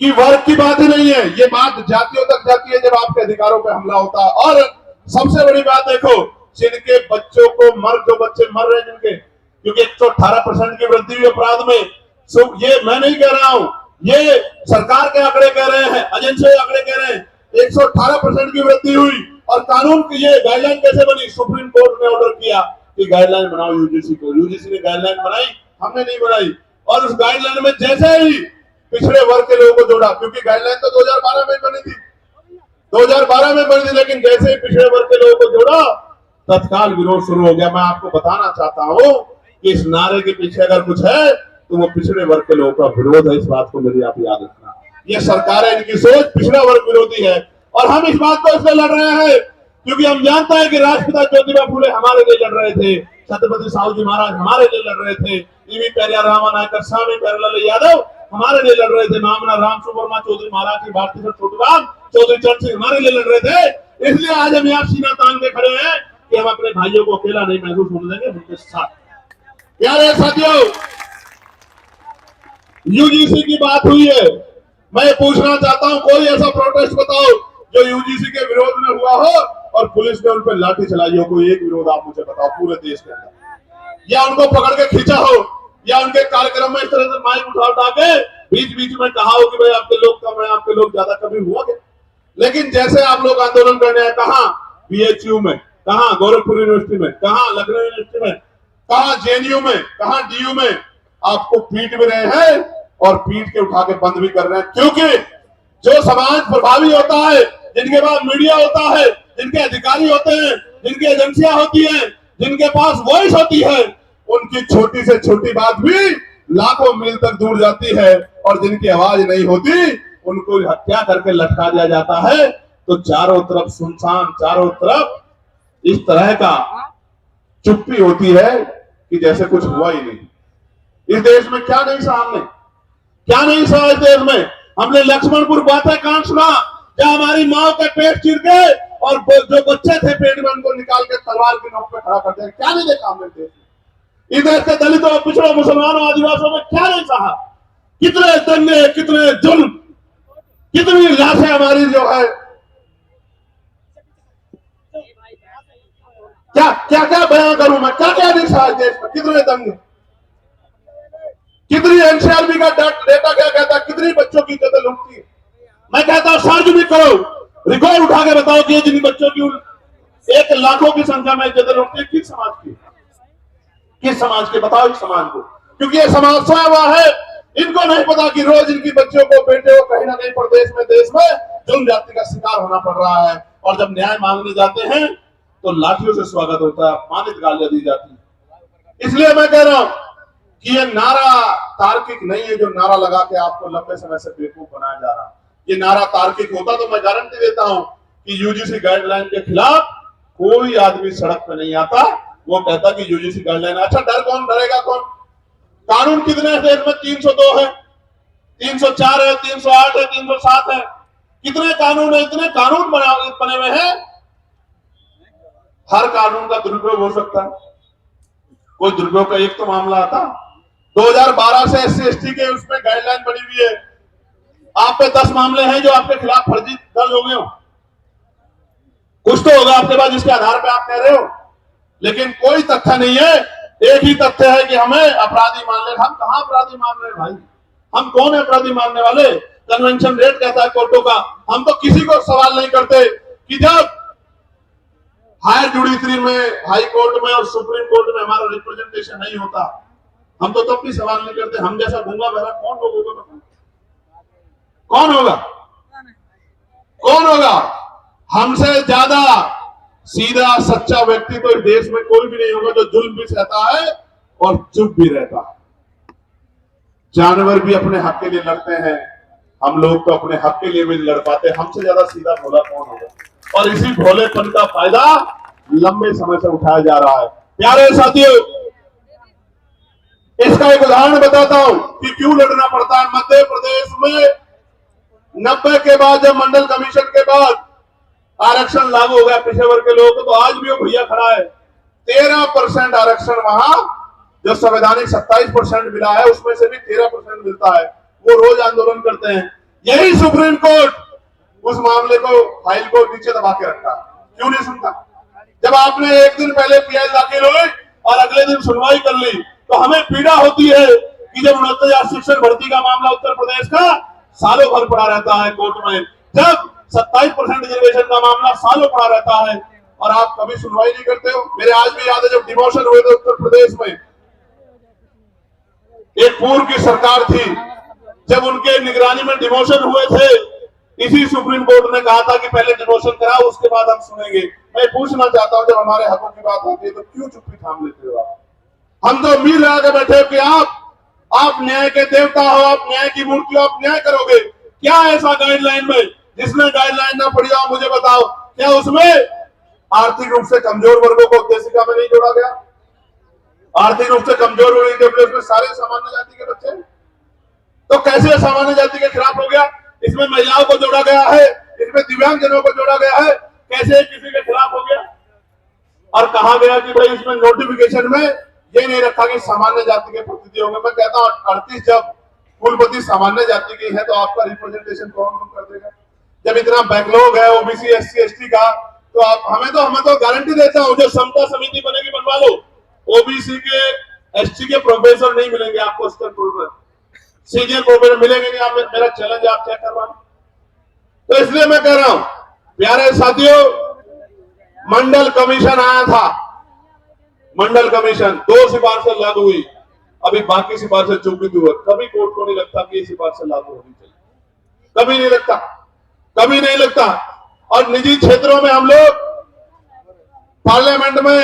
कि वर्ग की बात ही नहीं है, ये बात जातियों तक जाती है जब आपके अधिकारों पर हमला होता है। और सबसे बड़ी बात देखो, जिनके बच्चों को जो बच्चे मर रहे हैं जिनके, क्योंकि 118% की वृद्धि हुई अपराध में। ये मैं नहीं कह रहा हूं, ये सरकार के आंकड़े कह रहे हैं, एजेंसी आंकड़े कह रहे हैं, 118% की वृद्धि हुई। और कानून की ये गाइडलाइन कैसे बनी? सुप्रीम कोर्ट ने ऑर्डर किया कि गाइडलाइन बनाओ UGC को। UGC ने गाइडलाइन बनाई, हमने नहीं बनाई। और उस गाइडलाइन में जैसे ही पिछड़े वर्ग के लोगों को जोड़ा, क्योंकि गाइडलाइन तो 2012 में बनी थी, 2012 में बनी थी, लेकिन जैसे ही पिछड़े वर्ग के लोगों को जोड़ा, तत्काल विरोध शुरू हो गया। मैं आपको बताना चाहता हूं कि इस नारे के पीछे अगर कुछ है तो वो पिछड़े वर्ग के लोगों का विरोध है। इस बात को मेरी आप याद रखना। ये सरकारें, इनकी सोच पिछड़ा वर्ग विरोधी है, और हम इस बात को इसलिए लड़ रहे हैं क्योंकि हम जानते हैं कि राष्ट्रपिता ज्योतिबा फुले हमारे लिए लड़ रहे थे, छत्रपति साहू जी महाराज हमारे लिए लड़ रहे थे, ईवी पेरियार रामानायकर, स्वामी प्यारेलाल यादव हमारे लिए लड़ रहे थे, महामना रामसु वर्मा चौधरी महाराज की, भारती सर छोटूराम चौधरी चरण सिंह हमारे लिए लड़ रहे थे। इसलिए आज हम यहाँ सीना तान के खड़े हैं कि हम अपने भाइयों को अकेला नहीं महसूस होने देंगे, उनके साथ। प्यारे साथियों, UGC की बात हुई है, मैं पूछना चाहता हूं, कोई ऐसा प्रोटेस्ट बताओ जो UGC के विरोध में हुआ हो और पुलिस ने उन पर लाठी चलाई हो। कोई एक विरोध आप मुझे बताओ पूरे देश के अंदर, या उनको पकड़ के खींचा हो, या उनके कार्यक्रम में इस तरह से माइक उठा के बीच बीच में कहा हो कि भाई आपके लोग कम है, आपके लोग ज्यादा, कभी हुआ क्या? लेकिन जैसे आप लोग आंदोलन करने हैं, कहां BHU में, कहां गोरखपुर यूनिवर्सिटी में, कहां लखनऊ यूनिवर्सिटी में, कहां JNU में, कहां DU में, आपको पीट भी रहे हैं और पीट के उठा के बंद भी कर रहे हैं। क्योंकि जो समाज प्रभावी होता है, जिनके पास मीडिया होता है, जिनके अधिकारी होते हैं, जिनकी एजेंसियां होती हैं, जिनके पास वॉइस होती है, उनकी छोटी से छोटी बात भी लाखों मील तक दूर जाती है, और जिनकी आवाज नहीं होती उनको हत्या करके लटका दिया जाता है। तो चारों तरफ सुनसान, चारों तरफ इस तरह का चुप्पी होती है कि जैसे कुछ हुआ ही नहीं। इस देश में क्या नहीं सहा हमने, क्या नहीं सहा इस देश में। हमने लक्ष्मणपुर बातें कांड सुना, जहां हमारी माँ का पेट चीर के और जो बच्चे थे पेट में उनको निकाल के तलवार की नोक पे खड़ा कर दिया। क्या नहीं देखा हमने देश में। इस देश के दलितों, पिछड़ों, मुसलमानों, आदिवासियों में क्या नहीं सहा। कितने दंगे, कितने जुल्म, कितनी लाशें हमारी जो है, क्या क्या क्या बयां करूं मैं, क्या क्या नहीं सहा देश में। कितने दंगे, कितनी एनसीआरबी का डेटा क्या कहता है, कितनी बच्चों की इज्जतें लूटती है। मैं कहता हूं सार्वजनिक करो, रिकॉर्ड उठा के बताओ कि जिन बच्चों की 1 लाखों की संख्या में इज्जतें लूटती है, किस समाज की, किस समाज के, बताओ इस समाज को। क्योंकि ये समाज सोया हुआ है, इनको नहीं पता कि रोज इनकी बच्चों को, बेटे को कहीं ना कहीं प्रदेश में, देश में जुल्म जाति का शिकार होना पड़ रहा है। और जब न्याय मांगने जाते हैं तो लाठियों से स्वागत होता है, अपमानित गालियां दी जाती है। इसलिए मैं कह रहा हूं कि ये नारा तार्किक नहीं है, जो नारा लगा के आपको लंबे समय से बेवकूफ बनाया जा रहा है। ये नारा तार्किक होता तो मैं गारंटी देता हूं कि यूजीसी गाइडलाइन के खिलाफ कोई आदमी सड़क पे नहीं आता। वो कहता कि यूजीसी गाइडलाइन, अच्छा डर कौन, डरेगा कौन। कानून कितने हैं देश में? 302 है, 304 है, 308 है, 307 है। कितने कानून है? इतने कानून बने हुए हैं, हर कानून का दुरुपयोग हो सकता है। कोई दुरुपयोग का एक तो मामला आता, 2012 से SC ST के उसमें गाइडलाइन बनी हुई है। आप पे 10 मामले हैं जो आपके खिलाफ फर्जी दर्ज हो गए हो, कुछ तो होगा आपके पास जिसके आधार पे आप कह रहे हो। लेकिन कोई तथ्य नहीं है, एक ही तथ्य है कि हमें अपराधी मान ले। हम कहां अपराधी मान रहे हैं भाई, हम कौन है अपराधी मानने वाले। कन्वेंशन रेट कहता है कोर्टों का, हम तो किसी को सवाल नहीं करते कि जब हायर जुडिशरी में, हाई कोर्ट में और सुप्रीम कोर्ट में हमारा रिप्रेजेंटेशन नहीं होता, हम तो तब भी सवाल नहीं करते। हम जैसा गूंगा बहरा कौन लोग होगा, कौन होगा, कौन होगा। हमसे ज्यादा सीधा सच्चा व्यक्ति तो इस देश में कोई भी नहीं होगा, जो जुल्म भी सहता है और चुप भी रहता है। जानवर भी अपने हक के लिए लड़ते हैं, हम लोग तो अपने हक के लिए भी लड़ पाते। हमसे ज्यादा सीधा भोला कौन होगा। और इसी भोलेपन का फायदा लंबे समय से उठाया जा रहा है। प्यारे साथियों, इसका एक उदाहरण बताता हूं कि क्यों लड़ना पड़ता है। मध्य प्रदेश में 90 के बाद, जब मंडल कमीशन के बाद आरक्षण लागू हो गया पिछड़े वर्ग के लोगों को, तो आज भी वो भैया खड़ा है। 13% आरक्षण वहां, जो संवैधानिक 27% मिला है, उसमें से भी 13% मिलता है। वो रोज आंदोलन करते हैं। यही सुप्रीम कोर्ट उस मामले को, फाइल को नीचे दबा के रखा। क्यों नहीं सुनता? जब आपने एक दिन पहले PI दाखिल हुई और अगले दिन सुनवाई कर ली, तो हमें पीड़ा होती है कि जब 69,000 शिक्षक भर्ती का मामला उत्तर प्रदेश का सालों भर पड़ा रहता है कोर्ट में, जब 27% रिजर्वेशन का मामला सालों पड़ा रहता है और आप कभी सुनवाई नहीं करते हो। मेरे आज भी याद है जब डिमोशन हुए थे उत्तर प्रदेश में, एक पूर्व की सरकार थी, जब उनके निगरानी में डिमोशन हुए थे, इसी सुप्रीम कोर्ट ने कहा था कि पहले डिमोशन कराओ, उसके बाद हम सुनेंगे। मैं पूछना चाहता हूं, जब हमारे हकों की बात होती है तो क्यों चुप्पी थाम लेते हो आप? हम तो उम्मीद लगा के बैठे कि आप न्याय के देवता हो, आप न्याय की मूर्ति हो, आप न्याय करोगे। क्या ऐसा गाइडलाइन में, जिसने गाइडलाइन ना पढ़ी हो, मुझे बताओ, क्या उसमें आर्थिक रूप से कमजोर वर्गों को उद्देशिका में नहीं जोड़ा गया? आर्थिक रूप से कमजोर वर्ग के उसमें सारे सामान्य जाति के बच्चे, तो कैसे सामान्य जाति के खिलाफ हो गया? इसमें महिलाओं को जोड़ा गया है, इसमें दिव्यांगजनों को जोड़ा गया है, कैसे किसी के खिलाफ हो गया? और कहा गया कि भाई इसमें नोटिफिकेशन में ये नहीं रखा कि सामान्य जाति के प्रतिनिधि होंगे। मैं कहता हूं 38 जब कुलपति सामान्य जाति की है, तो आपका रिप्रेजेंटेशन कौन कर देगा? जब इतना बैकलॉग है OBC SC ST का, तो आप हमें तो गारंटी देता हूं, जो समता समिति बनेगी बनवा लो। OBC के ST के प्रोफेसर नहीं मिलेंगे आपको, सीनियर प्रोफेसर मिलेंगे नहीं। आप, मेरा चैलेंज आप चेक करवा। तो इसलिए मैं कह रहा हूं, प्यारे साथियों, मंडल कमीशन आया था, मंडल कमीशन 2 सिफारिशें लागू हुई, अभी बाकी सिफारिशें चूकित हुई। कभी कोर्ट को नहीं लगता कि ये सिफारिशें लागू होनी चाहिए, कभी नहीं लगता, कभी नहीं लगता। और निजी क्षेत्रों में हम लोग पार्लियामेंट में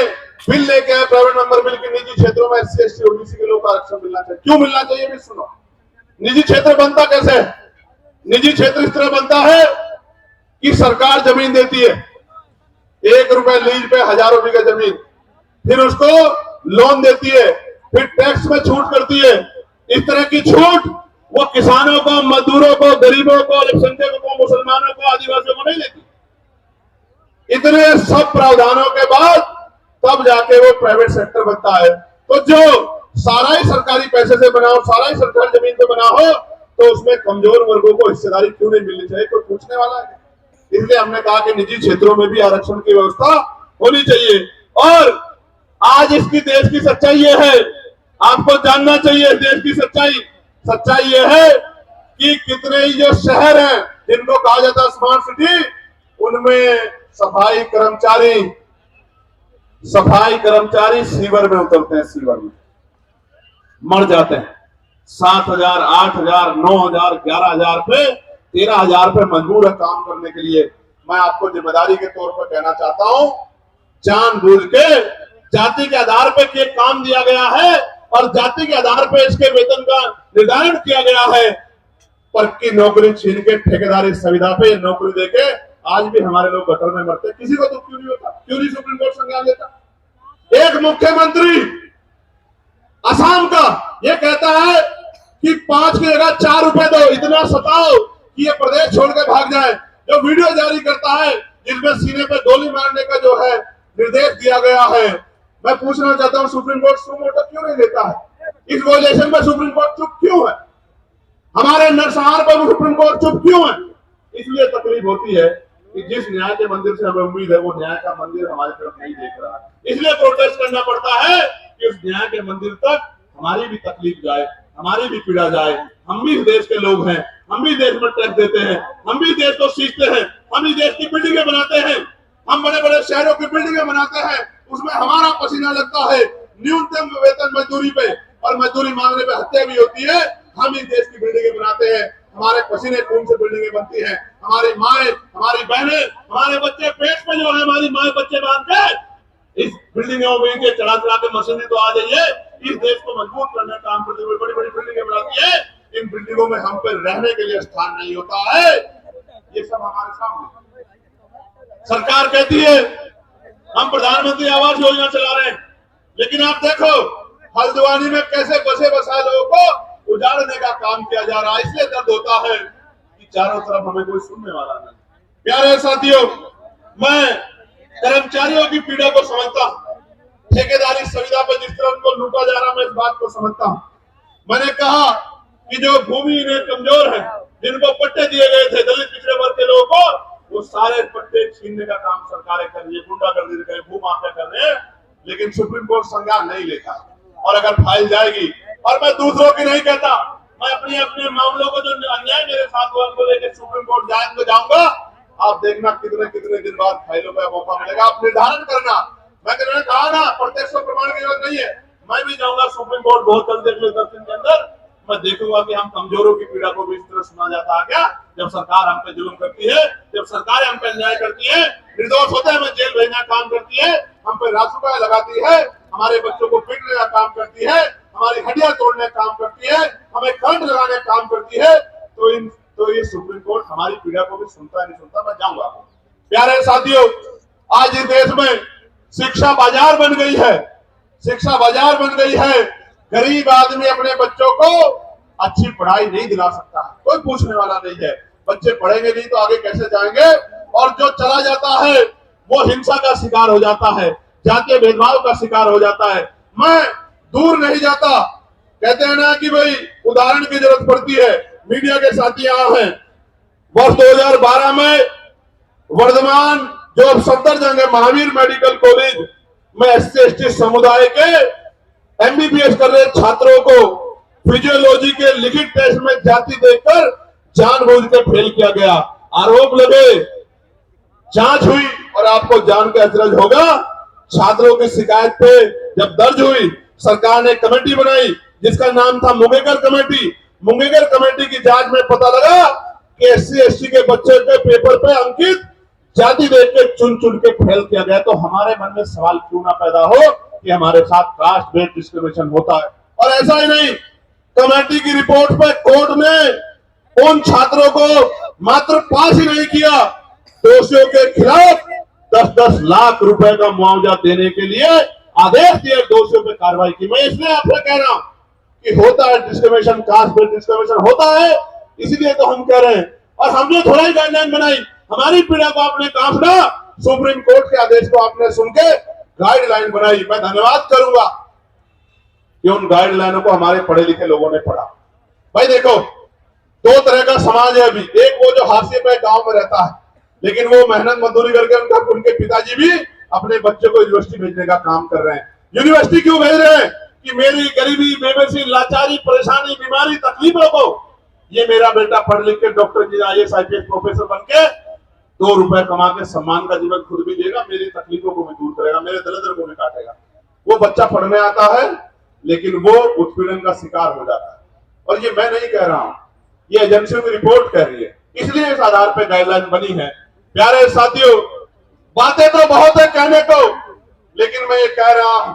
बिल लेके आए, प्राइवेट मेंबर बिल, की निजी क्षेत्रों में SC ST OBC के लोग आरक्षण मिलना चाहिए। क्यों मिलना चाहिए भी सुनो। निजी क्षेत्र बनता कैसे है? निजी क्षेत्र इस तरह बनता है कि सरकार जमीन देती है, 1 रुपए लीज पे हजारों बीघा जमीन, फिर उसको लोन देती है, फिर टैक्स में छूट करती है। इस तरह की छूट वो किसानों को, मजदूरों को, गरीबों को, अल्पसंख्यकों को, मुसलमानों को, आदिवासियों को नहीं देती। इतने सब प्रावधानों के बाद तब जाके वो प्राइवेट सेक्टर बनता है। तो जो सारा ही सरकारी पैसे से बना हो, सारा ही सरकारी जमीन पे बना हो, तो उसमें कमजोर वर्गों को हिस्सेदारी क्यों नहीं मिलनी चाहिए? कोई पूछने वाला है? इसलिए हमने कहा कि निजी क्षेत्रों में भी आरक्षण की व्यवस्था होनी चाहिए। और आज इसकी देश की सच्चाई ये है, आपको जानना चाहिए देश की सच्चाई। सच्चाई ये है कि कितने ही जो शहर हैं जिनको कहा जाता है स्मार्ट सिटी, उनमें सफाई कर्मचारी सीवर में उतरते हैं, सीवर में मर जाते हैं। 7,000, 8,000, 9,000, 11,000 पे, 13,000 पे मजबूर है काम करने के लिए। मैं आपको जिम्मेदारी के तौर पर कहना चाहता हूं, जानबूझ के जाति के आधार पर ये काम दिया गया है और जाति के आधार पर इसके वेतन का निर्धारण किया गया है। पर की नौकरी छीन के ठेकेदारी सुविधा पे नौकरी देके आज भी हमारे लोग गटर में मरते हैं। किसी को तो क्यों नहीं होता? क्यों नहीं सुप्रीम कोर्ट संज्ञान लेता? एक मुख्यमंत्री असम का ये कहता है कि 5 की जगह 4 रुपए दो, इतना सताओ कि ये प्रदेश छोड़ के भाग जाए। जो वीडियो जारी करता है जिसमें सीने पे गोली मारने का जो है निर्देश दिया गया है, मैं पूछना चाहता हूं सुप्रीम कोर्ट सुमोटो क्यों नहीं लेता है? इस वॉल्यूशन में सुप्रीम कोर्ट चुप क्यों है? हमारे नरसंहार पर सुप्रीम कोर्ट चुप क्यों है? इसलिए तकलीफ होती है कि जिस न्याय के मंदिर से हमें उम्मीद है वो न्याय का मंदिर हमारी तरफ नहीं देख रहा है। इसलिए प्रोटेस्ट करना पड़ता है कि उस न्याय के मंदिर तक हमारी भी तकलीफ जाए, हमारी भी पीड़ा जाए। हम भी देश के लोग हैं, हम भी देश में टैक्स देते हैं, हम भी देश को सीखते हैं, हम भी देश की बिल्डिंगें बनाते हैं, हम बड़े बड़े शहरों की बिल्डिंगें बनाते हैं, उसमें हमारा पसीना लगता है। न्यूनतम वेतन मजदूरी पे और मजदूरी मांगने पे हत्या भी होती है। हम इस देश की बिल्डिंगें बनाते हैं, हमारे पसीने खून से बिल्डिंगें बनती हैं। हमारी माए, हमारी बहनें, हमारे बच्चे पेट में जो है, हमारी माए बच्चे बांध के इस बिल्डिंगों में के चढ़ा के मशीनें तो आ जाइए, इस देश को मजबूत करने का काम करते हुए बड़ी बड़ी बिल्डिंगें बनाती है। इन बिल्डिंगों में हम पे रहने के लिए स्थान नहीं होता है। ये सब हमारे सामने सरकार कहती है हम प्रधानमंत्री आवास योजना चला रहे हैं, लेकिन आप देखो हल्द्वानी में कैसे बसे बसाए लोगों को उजाड़ने का काम किया जा रहा है। इसलिए दर्द होता है कि चारों तरफ हमें कोई सुनने वाला नहीं। प्यारे साथियों, मैं कर्मचारियों की पीड़ा को समझता हूं, ठेकेदारी सुविधा पर जिस तरह उनको लूटा जा रहा, मैं इस बात को समझता हूं। मैंने कहा कि जो भूमि में कमजोर है, जिनको पट्टे दिए गए थे दलित पिछड़े वर्ग के लोगों को, वो सारे पट्टे छीनने का काम सरकारें कर रही है, गुंडागर्दी कर रही है, भूमाफिया कर रहे हैं, लेकिन सुप्रीम कोर्ट संज्ञान नहीं लेता। और अगर फाइल जाएगी, और मैं दूसरों की नहीं कहता, मैं अपने अपने मामलों को जो अन्याय मेरे साथ हुआ उनको लेकर सुप्रीम कोर्ट जाऊंगा। आप देखना कितने कितने दिन बाद फाइलों का मौका मिलेगा, आप निर्धारण करना। मैंने कहा ना, प्रत्यक्ष प्रमाण की जरूरत नहीं है। मैं भी जाऊंगा सुप्रीम कोर्ट बहुत जल्द, 10 दिन के अंदर मैं देखूंगा कि हम कमजोरों की पीड़ा को भी इस तरह सुना जाता है क्या? जब सरकार हम पे जुल्म करती है, जब सरकार हम पे अन्याय करती है, निर्दोष होते हैं, हमें जेल भेजना काम करती है, हम पे रासुका लगाती है, हमारे बच्चों को पीटने का काम करती है, हमारी हड्डियां तोड़ने का काम करती है, हमें करंट लगाने का काम करती है, तो ये सुप्रीम कोर्ट हमारी पीड़ा को भी सुनता नहीं सुनता। मैं जाऊंगा। प्यारे साथियों, आज इस देश में शिक्षा बाजार बन गई है, शिक्षा बाजार बन गई है। गरीब आदमी अपने बच्चों को अच्छी पढ़ाई नहीं दिला सकता, कोई पूछने वाला नहीं है। बच्चे पढ़ेंगे नहीं तो आगे कैसे जाएंगे? और जो चला जाता है वो हिंसा का शिकार हो जाता है, जातीय भेदभाव का शिकार हो जाता है। मैं दूर नहीं जाता, कहते हैं ना कि भाई उदाहरण की जरूरत पड़ती है। मीडिया के साथी यहाँ हैं, वर्ष 2012 में वर्धमान जो अब सफदरजंग है, महावीर मेडिकल कॉलेज में SC ST समुदाय के MBBS कर रहे छात्रों को फिजियोलॉजी के लिखित टेस्ट में जाति देकर जानबूझ के फेल किया गया। आरोप लगे, जांच हुई और आपको जान के अचरज होगा, छात्रों की शिकायत पे जब दर्ज हुई, सरकार ने कमेटी बनाई जिसका नाम था मुंगेकर कमेटी। मुंगेकर कमेटी की जांच में पता लगा कि SC ST के बच्चे के पेपर पे अंकित जाति देख के चुन चुन के फेल किया गया, तो हमारे मन में सवाल क्यों ना पैदा हो कि हमारे साथ कास्ट बेस्ड डिस्क्रिमिनेशन होता है। और ऐसा ही नहीं, कमेटी की रिपोर्ट पे कोर्ट ने उन छात्रों को मात्र पास ही नहीं किया, दोषियों के खिलाफ 10-10 लाख रुपए का मुआवजा देने के लिए आदेश दिए, दोषियों पे कार्रवाई की। मैं इसलिए आपसे कह रहा हूं कि होता है डिस्क्रिमिनेशन, कास्ट बेस्ड डिस्क्रिमिनेशन होता है, इसीलिए तो हम कह रहे हैं। और हमने थोड़ा ही गाइडलाइन बनाई, हमारी पीड़ा को आपने कहा सुना, सुप्रीम कोर्ट के आदेश को आपने सुन के गाइडलाइन बनाई। मैं धन्यवाद करूंगा कि उन गाइडलाइनों को हमारे पढ़े लिखे लोगों ने पढ़ा। भाई देखो, दो तरह का समाज है अभी, एक वो जो हाशिए पे गांव में रहता है, लेकिन वो मेहनत मजदूरी करके उनके पिताजी भी अपने बच्चे को यूनिवर्सिटी भेजने का काम कर रहे हैं। यूनिवर्सिटी क्यों भेज रहे हैं? कि मेरी गरीबी, बेबसी, लाचारी, परेशानी, बीमारी, तकलीफों को ये मेरा बेटा पढ़ लिख के doctor engineer, IAS, IPS professor बन के 2 रुपए कमा के सम्मान का जीवन खुद भी देगा, मेरी तकलीफों को भी दूर करेगा, मेरे दरिद्र को भी काटेगा। वो बच्चा पढ़ने आता है लेकिन वो उत्पीड़न का शिकार हो जाता है। और ये मैं नहीं कह रहा हूं, ये एजेंसियों की रिपोर्ट कह रही है, इसलिए इस आधार पर गाइडलाइन बनी है। प्यारे साथियों, बातें तो बहुत है कहने को, लेकिन मैं ये कह रहा हूं,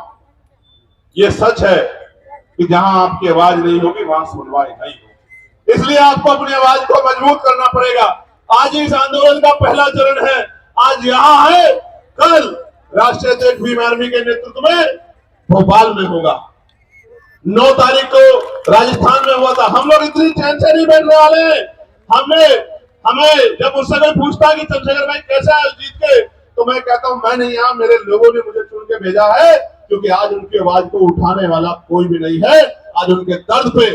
ये सच है कि जहां आपकी आवाज नहीं होगी वहां सुनवाई नहीं होगी। इसलिए आपको अपनी आवाज को मजबूत करना पड़ेगा। आज इस आंदोलन का पहला चरण है, आज यहां है, कल राष्ट्रीय अध्यक्ष भीम आर्मी के नेतृत्व में भोपाल में होगा। 9 तारीख को राजस्थान में हुआ था। हम लोग इतनी चैन से नहीं बैठने वाले। हमें जब मुझसे कोई पूछता कि चंद्रशेखर भाई कैसा है जीत के, तो मैं कहता हूं मैं नहीं, यहां मेरे लोगों ने मुझे चुन के भेजा है, क्योंकि आज उनकी आवाज को उठाने वाला कोई भी नहीं है। आज उनके दर्द पे,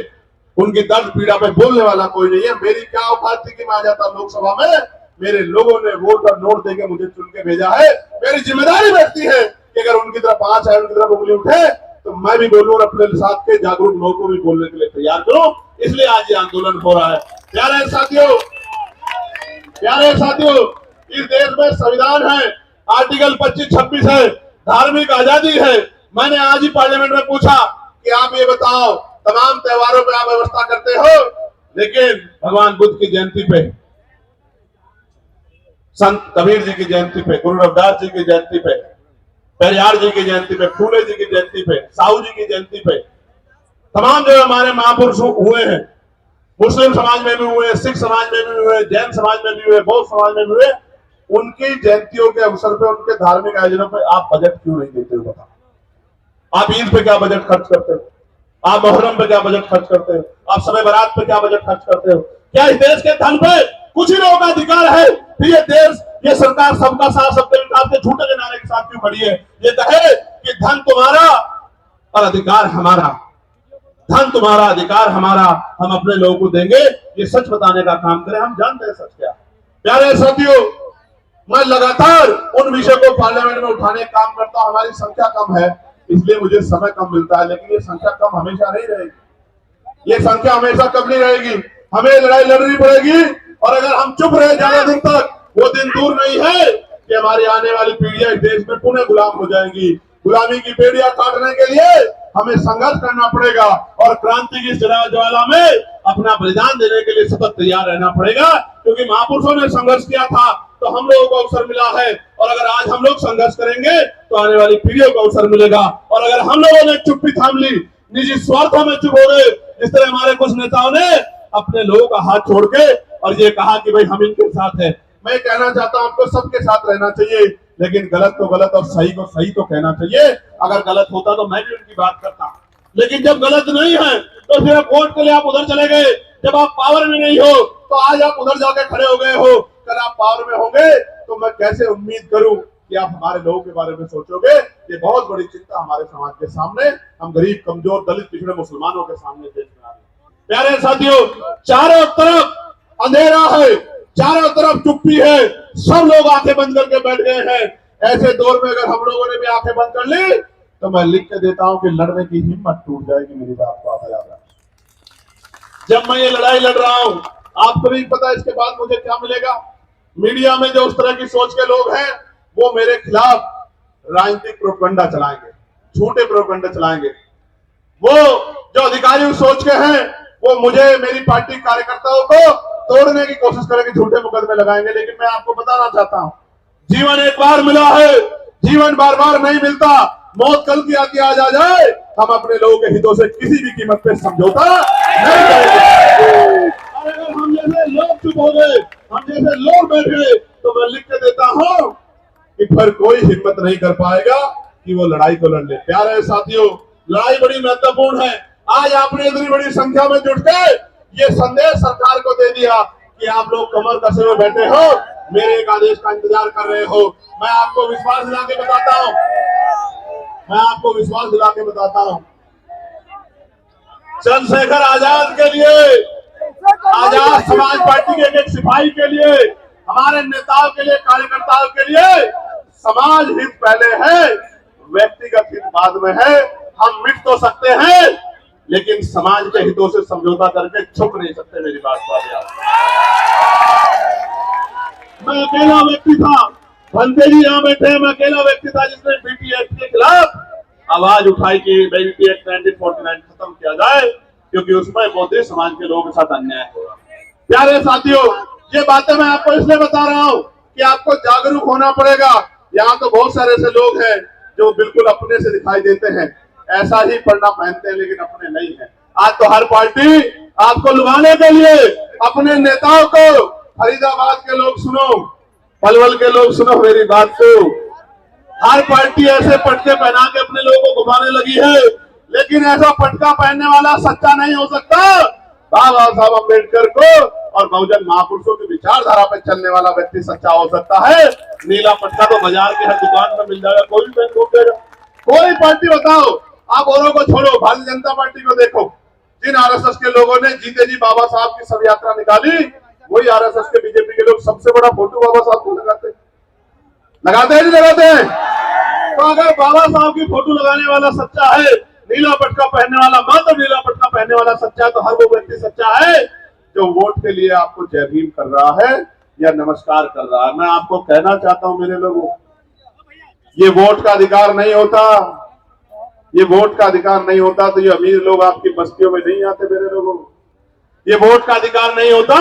उनकी दर्द पीड़ा पे बोलने वाला कोई नहीं है। मेरी क्या औकात थी कि मैं आ जाता लोकसभा में, मेरे लोगों ने वोट और नोट देके मुझे चुन के भेजा है। मेरी जिम्मेदारी बैठती है कि अगर उनकी तरफ आंच है, उनकी तरफ उंगली उठे, तो मैं भी बोलूं और अपने साथ के जागरूक लोगों को भी बोलने के लिए तैयार करूं। इसलिए आज ये आंदोलन हो रहा है। प्यारे साथियों, इस देश में संविधान है, आर्टिकल 25-26 है, धार्मिक आजादी है। मैंने आज ही पार्लियामेंट में पूछा कि आप ये बताओ, तमाम त्योहारों पे आप व्यवस्था करते हो, लेकिन भगवान बुद्ध की जयंती पे, संत कबीर जी की जयंती पे, गुरु रविदास जी की जयंती पे, पेरियार जी की जयंती पे, फूले जी की जयंती पे, साहू जी की जयंती पे, तमाम जो हमारे महापुरुष हुए हैं, मुस्लिम समाज में भी हुए, सिख समाज में भी हुए, जैन समाज में भी हुए, बौद्ध समाज में भी हुए, उनकी जयंतियों के अवसर पे, उनके धार्मिक आयोजनों पे आप बजट क्यों नहीं देते हो? बताओ। आप ईद पे क्या बजट खर्च करते हो? आप मुहर्रम पे क्या बजट खर्च करते हो? आप शब बारात पे क्या बजट खर्च करते हो? क्या इस देश के धन पे कुछ ही लोगों का अधिकार है? ये देश, ये सरकार सबका साथ सबके विकास के झूठे के नारे के साथ क्यों खड़ी है? ये कहे कि धन तुम्हारा और अधिकार हमारा, धन तुम्हारा अधिकार हमारा, हम अपने लोगों को देंगे, ये सच बताने का काम करें। हम जानते हैं सच क्या। प्यारे साथियों, मैं लगातार उन विषयों को पार्लियामेंट में उठाने का काम करता हूं। हमारी संख्या कम है, इसलिए मुझे समय कम मिलता है, लेकिन ये संख्या कम हमेशा नहीं रहेगी। ये संख्या हमेशा कम नहीं रहेगी। हमें लड़ाई लड़नी पड़ेगी, और अगर हम चुप रहे ज्यादा दिन तक, वो दिन दूर नहीं है कि हमारी आने वाली पीढ़ियां इस देश में पुनः गुलाम हो जाएंगी। गुलामी की बेड़ियां काटने के लिए हमें संघर्ष करना पड़ेगा, और क्रांति की ज्वाला में अपना बलिदान देने के लिए सतत तैयार रहना पड़ेगा, क्योंकि महापुरुषों ने संघर्ष किया था तो हम लोगों को अवसर मिला है। और अगर आज हम लोग संघर्ष करेंगे तो आने वाली पीढ़ियों को अवसर मिलेगा। और अगर हम लोगों ने चुप्पी थाम ली, निजी स्वार्थों में चुप हो गए, जिस तरह हमारे कुछ नेताओं ने अपने लोगों का हाथ छोड़ के और ये कहा कि भाई हम इनके साथ हैं, मैं कहना चाहता हूं आपको सबके साथ रहना चाहिए, लेकिन गलत को गलत और सही को सही तो कहना चाहिए। अगर गलत होता तो मैं भी उनकी बात करता, लेकिन जब गलत नहीं है तो फिर वोट के लिए आप उधर चले गए। जब आप पावर में नहीं हो तो आज आप उधर जाके खड़े हो गए हो, कल आप पावर में होंगे तो मैं कैसे उम्मीद करूं कि आप हमारे लोगों के बारे में सोचोगे। ये बहुत बड़ी चिंता हमारे समाज के सामने, हम गरीब, कमजोर, दलित, पिछड़े मुसलमानों के सामने देश में आ रही है। प्यारे साथियों, चारों तरफ अंधेरा है, चारों तरफ चुप्पी है, सब लोग आंखें बंद करके बैठ गए हैं। ऐसे दौर में अगर हम लोगों ने भी आंखें बंद कर ली तो मैं लिख के देता हूं कि लड़ने की हिम्मत टूट जाएगी। मेरी बात को आप याद रखें। जब मैं ये लड़ाई लड़ रहा हूं, आपको भी पता है इसके बाद मुझे क्या मिलेगा। मीडिया में जो उस तरह की सोच के लोग हैं वो मेरे खिलाफ राजनीतिक प्रोपेगेंडा चलाएंगे, झूठे प्रोपेगेंडा चलाएंगे। वो जो अधिकारी उस सोच के हैं वो मुझे, मेरी पार्टी कार्यकर्ताओं को तोड़ने की कोशिश करेंगे, झूठे मुकदमे लगाएंगे। लेकिन मैं आपको बताना चाहता हूं जीवन एक बार मिला है, जीवन बार बार नहीं मिलता। मौत कल की आती आज आ जाए, हम अपने लोगों के हितों से किसी भी कीमत पे समझौता नहीं करेंगे। और अगर हम जैसे लोग चुप हो गए, हम जैसे लोग बैठे, तो मैं लिख के देता हूं कि फिर कोई हिम्मत नहीं कर पाएगा कि वो लड़ाई को लड़ ले। प्यारे साथियों, लड़ाई बड़ी महत्वपूर्ण है। आज आपने इतनी बड़ी संख्या में जुट के ये संदेश सरकार को दे दिया कि आप लोग कमर कसे हुए बैठे हो, मेरे एक आदेश का इंतजार कर रहे हो। मैं आपको विश्वास दिला के बताता हूं, चंद्रशेखर आजाद के लिए, आजाद समाज पार्टी के एक सिपाही के लिए, हमारे नेताओं के लिए, कार्यकर्ताओं के लिए समाज हित पहले है, व्यक्तिगत हित बाद में है। हम मिट तो सकते हैं, लेकिन समाज के हितों से समझौता करके छुप नहीं सकते। मेरी बात को याद, मैं अकेला व्यक्ति था, भंते जी यहाँ बैठे हैं, मैं अकेला व्यक्ति था जिसने बीटी एक्ट के खिलाफ आवाज उठाई कि बीटी एक्ट 1949 खत्म किया जाए, क्योंकि उसमें बौद्धिक समाज के लोगों के साथ अन्याय हुआ। प्यारे साथियों, ये बातें मैं आपको इसलिए बता रहा हूं कि आपको जागरूक होना पड़ेगा। यहाँ तो बहुत सारे ऐसे लोग हैं जो बिल्कुल अपने से दिखाई देते हैं, ऐसा ही पढ़ना पहनते हैं, लेकिन अपने नहीं है। आज तो हर पार्टी आपको लुभाने के लिए अपने नेताओं को, फरीदाबाद के लोग सुनो, पलवल के लोग सुनो मेरी बात को, हर पार्टी ऐसे पटके पहना के अपने लोगों को घुमाने लगी है, लेकिन ऐसा पटका पहनने वाला सच्चा नहीं हो सकता। बाबा साहब अम्बेडकर को और बहुजन महापुरुषों की विचारधारा पर चलने वाला व्यक्ति सच्चा हो सकता है। नीला पटका तो बाजार के हर दुकान में मिल जाएगा, कोई भी बैंक खोल देगा। कोई पार्टी बताओ, आप औरों को छोड़ो, भारतीय जनता पार्टी को देखो, जिन आरएसएस के लोगों ने जीते जी बाबा साहब की शव यात्रा निकाली, वही आरएसएस के बीजेपी के लोग सबसे बड़ा फोटो बाबा साहब को लगाते हैं नहीं लगाते हैं? तो अगर बाबा साहब की फोटो लगाने वाला सच्चा है, नीला पटका पहनने वाला, मात्र नीला पटका पहनने वाला सच्चा है, तो हर वो व्यक्ति सच्चा है जो वोट के लिए आपको जय भीम कर रहा है या नमस्कार कर रहा है। मैं आपको कहना चाहता हूं मेरे लोगों, ये वोट का अधिकार नहीं होता, ये वोट का अधिकार नहीं होता तो ये अमीर लोग आपकी बस्तियों में नहीं आते। मेरे लोगों, ये वोट का अधिकार नहीं होता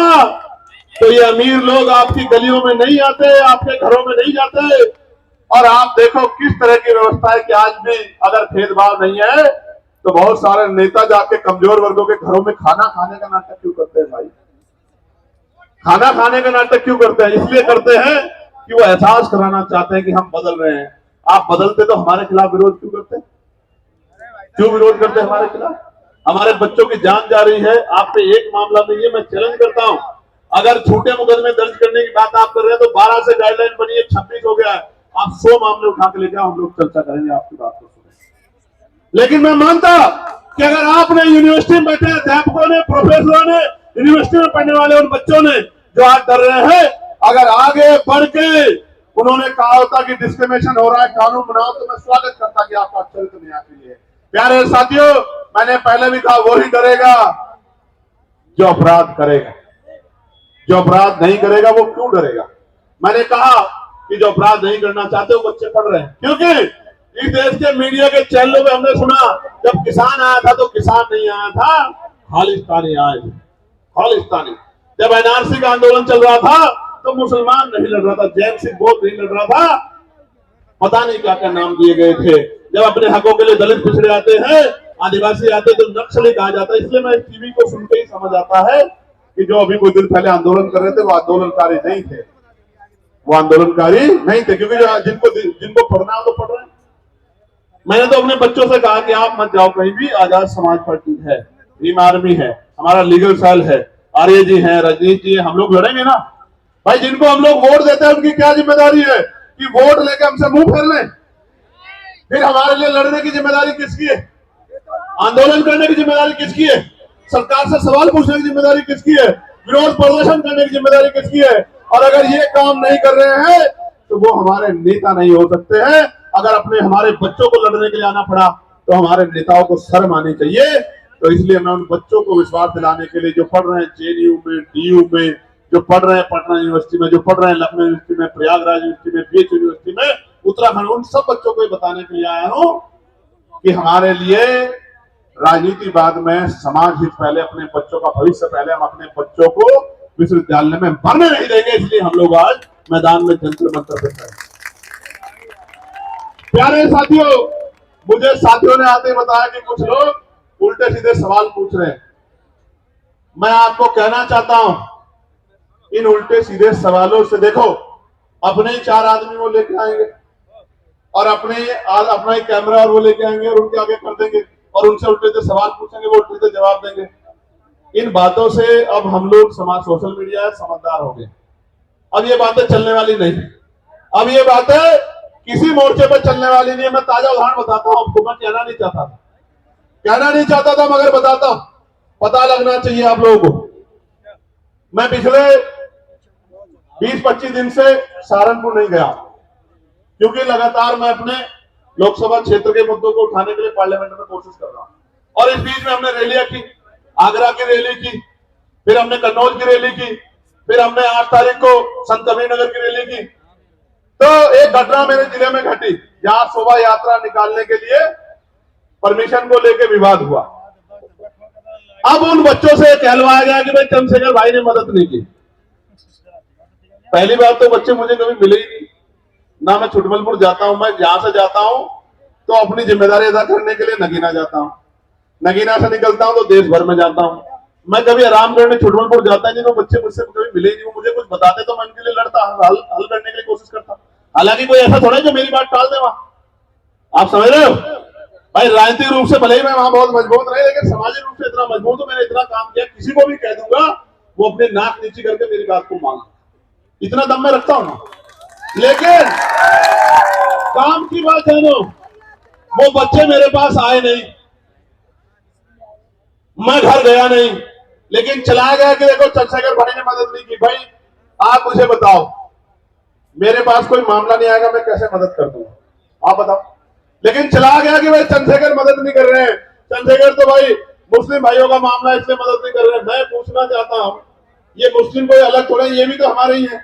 तो ये अमीर लोग आपकी गलियों में नहीं आते, आपके घरों में नहीं जाते। और आप देखो किस तरह की व्यवस्था है कि आज भी अगर भेदभाव नहीं है तो बहुत सारे नेता जाके कमजोर वर्गों के घरों में खाना खाने का नाटक क्यों करते हैं भाई? खाना खाने का नाटक क्यों करते हैं? इसलिए करते हैं कि वो एहसास कराना चाहते हैं कि हम बदल रहे हैं। आप बदलते तो हमारे खिलाफ विरोध क्यों करते हैं? क्यों विरोध करते हैं हमारे खिलाफ? हमारे बच्चों की जान जा रही है, आप पे एक मामला नहीं है। मैं चैलेंज करता हूं, अगर झूठे मुकदमे दर्ज करने की बात आप कर रहे हैं तो 12 से गाइडलाइन बनी है, 26 हो गया है। आप 100 मामले उठा के लेके आओ, हम लोग चर्चा करेंगे, आपकी बात को सुनेंगे। लेकिन मैं मानता कि अगर आपने यूनिवर्सिटी में बैठे अध्यापकों ने, प्रोफेसरों ने, यूनिवर्सिटी में पढ़ने वाले उन बच्चों ने जो आज डर रहे हैं, अगर आगे बढ़ के उन्होंने कहा होता कि डिस्क्रिमिनेशन हो रहा है, कानून बनाओ, तो मैं स्वागत करता कि आपका चरित्र न्याय के लिए। प्यारे साथियों, मैंने पहले भी कहा, वही डरेगा जो अपराध करेगा। जो अपराध नहीं करेगा वो क्यों डरेगा? मैंने कहा कि जो अपराध नहीं करना चाहते वो बच्चे पढ़ रहे हैं, क्योंकि इस देश के मीडिया के चैनलों में हमने सुना जब किसान आया था तो किसान नहीं आया था, खालिस्तानी आए थे, खालिस्तानी। जब एनआरसी का आंदोलन चल रहा था तो मुसलमान नहीं लड़ रहा था, जैन सिख बौद्ध नहीं लड़ रहा था, पता नहीं क्या क्या नाम दिए गए थे। जब अपने हकों के लिए दलित पिछड़े आते हैं, आदिवासी आते तो नक्सली कहा जाता है। इसलिए मैं टीवी को सुनते ही समझ आता है कि जो अभी कुछ दिन पहले आंदोलन कर रहे थे वो आंदोलनकारी नहीं थे, वो आंदोलनकारी नहीं थे, क्योंकि जिनको पढ़ना है तो पढ़ रहे हैं। मैंने तो अपने बच्चों से कहा कि आप मत जाओ कहीं भी, आजाद समाज पार्टी है, भीम आर्मी है, हमारा लीगल सेल है, आर्य जी है, रजनीश जी है, हम लोग लड़ेंगे ना भाई। जिनको हम लोग वोट देते हैं उनकी क्या जिम्मेदारी है कि वोट लेके हमसे मुंह फेर लें? फिर हमारे लिए लड़ने की जिम्मेदारी किसकी है? आंदोलन करने की जिम्मेदारी किसकी है? सरकार से सवाल पूछने की जिम्मेदारी किसकी है? विरोध प्रदर्शन करने की जिम्मेदारी किसकी है? और अगर ये काम नहीं कर रहे हैं तो वो हमारे नेता नहीं हो सकते हैं। अगर अपने हमारे बच्चों को लड़ने के लिए आना पड़ा तो हमारे नेताओं को शर्म आनी चाहिए। तो इसलिए मैं उन बच्चों को विश्वास दिलाने के लिए, जो पढ़ रहे हैं जेएनयू में, डीयू में, जो पढ़ रहे हैं पटना यूनिवर्सिटी में, जो पढ़ रहे हैं लखनऊ यूनिवर्सिटी में, प्रयागराज यूनिवर्सिटी में, बीएच यूनिवर्सिटी में, उत्तराखंड, उन सब बच्चों को बताने के लिए आया हूं कि हमारे लिए राजनीति बाद में, समाज हित पहले, अपने बच्चों का भविष्य पहले। हम अपने बच्चों को विश्वविद्यालय में भरने नहीं देंगे, इसलिए हम लोग आज मैदान में जंतर मंतर पे खड़े। प्यारे साथियों, मुझे साथियों ने आते बताया कि कुछ लोग उल्टे सीधे सवाल पूछ रहे हैं। मैं आपको कहना चाहता हूं, इन उल्टे सीधे सवालों से देखो, अपने ही 4 आदमी वो लेके आएंगे और अपना ही कैमरा और वो लेके आएंगे और उनके आगे कर देंगे और उनसे उल्टे सीधे सवाल पूछेंगे, वो उल्टे सीधे जवाब देंगे। इन बातों से अब हम लोग समाज, सोशल मीडिया है, समझदार हो गए। अब ये बातें चलने वाली नहीं, अब ये बातें किसी मोर्चे पर चलने वाली नहीं है। मैं ताजा उदाहरण बताता हूं आपको। मैं कहना नहीं चाहता था मगर बताता हूं, पता लगना चाहिए आप लोगों को। मैं पिछले 20-25 दिन से सहारनपुर नहीं गया क्योंकि लगातार मैं अपने लोकसभा क्षेत्र के मुद्दों को उठाने के लिए पार्लियामेंट में कोशिश कर रहा हूं। और इस बीच में हमने रैलियां की, आगरा की रैली की, फिर हमने कन्नौज की रैली की, फिर हमने 8 तारीख को संत कबीरनगर की रैली की। तो एक घटना मेरे जिले में घटी जहां शोभा यात्रा निकालने के लिए परमिशन को लेकर विवाद हुआ। अब उन बच्चों से कहलवाया गया कि भाई चंद्रशेखर भाई ने मदद नहीं की। पहली बात तो बच्चे मुझे कभी मिले ही नहीं, ना मैं छुटमलपुर जाता हूं। मैं यहां से जाता हूं तो अपनी जिम्मेदारी अदा करने के लिए नगीना जाता हूं, नगीना से निकलता हूं तो देश भर में जाता हूं। मैं कभी आराम करने छुटमलपुर जाता ही नहीं, तो बच्चे मुझसे कभी मिले ही नहीं। वो मुझे कुछ बताते तो मैं उनके लिए लड़ता, हल करने के लिए कोशिश करता। हालांकि कोई ऐसा थोड़ा है जो मेरी बात टाल दे वहां। आप समझ रहे हो भाई, राजनीतिक रूप से भले ही मैं वहां बहुत मजबूत नहीं, लेकिन सामाजिक रूप से इतना मजबूत हूं, मैंने इतना काम किया, किसी को भी कह दूंगा वो अपने नाक नीचे करके मेरी बात को मान, इतना दम मैं रखता हूं ना। लेकिन काम की बात जानो, वो बच्चे मेरे पास आए नहीं, मैं घर गया नहीं, लेकिन चला गया कि देखो चंद्रशेखर भाई ने मदद नहीं की। भाई आप मुझे बताओ, मेरे पास कोई मामला नहीं आएगा, मैं कैसे मदद कर दूंगा, आप बताओ। लेकिन चला गया कि भाई चंद्रशेखर मदद नहीं कर रहे हैं, चंद्रशेखर तो भाई मुस्लिम भाइयों का मामला इसलिए मदद नहीं कर रहे हैं। मैं पूछना चाहता हूं, ये मुस्लिम कोई अलग थोड़े, ये भी तो हमारे ही हैं।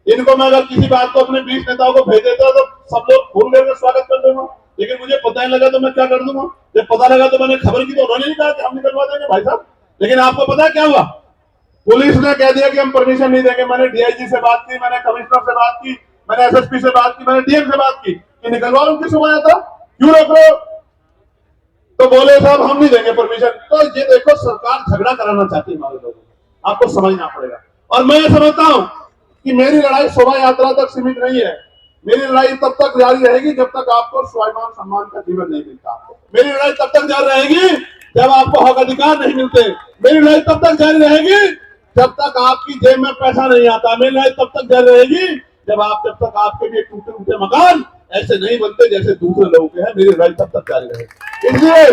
इनको मैं अगर किसी बात को अपने 20 नेताओं को भेज देता तो सब लोग फूल लेकर स्वागत कर दूंगा, लेकिन मुझे पता नहीं लगा तो मैं क्या कर दूंगा। जब पता लगा तो मैंने खबर की तो उन्होंने नहीं कहा कि हम निकलवा देंगे भाई साहब। लेकिन आपको पता क्या हुआ, पुलिस ने कह दिया कि हम परमिशन नहीं देंगे। मैंने डीआईजी से बात की, मैंने कमिश्नर से बात की, मैंने एसएसपी से बात की, मैंने डीएम से बात की कि निकलवा लो, किस समय आता, क्यों रोक रहे हो? तो बोले साहब हम नहीं देंगे परमिशन। तो ये देखो, सरकार झगड़ा कराना चाहती है हमारे लोगों को, आपको समझना पड़ेगा। और मैं ये समझता हूं कि मेरी लड़ाई शोभा यात्रा तक सीमित नहीं है। मेरी लड़ाई तब तक जारी रहेगी जब तक आपको स्वाभिमान सम्मान का जीवन नहीं मिलता। मेरी लड़ाई तब तक जारी रहेगी जब आपको हक अधिकार नहीं मिलते। मेरी लड़ाई तब तक जारी रहेगी जब तक आपकी जेब में पैसा नहीं आता। मेरी लड़ाई तब तक जारी रहेगी जब तक आपके लिए टूटे टूटे मकान ऐसे नहीं बनते जैसे दूसरे लोगों के हैं। मेरी लड़ाई तब तक जारी रहेगी। इसलिए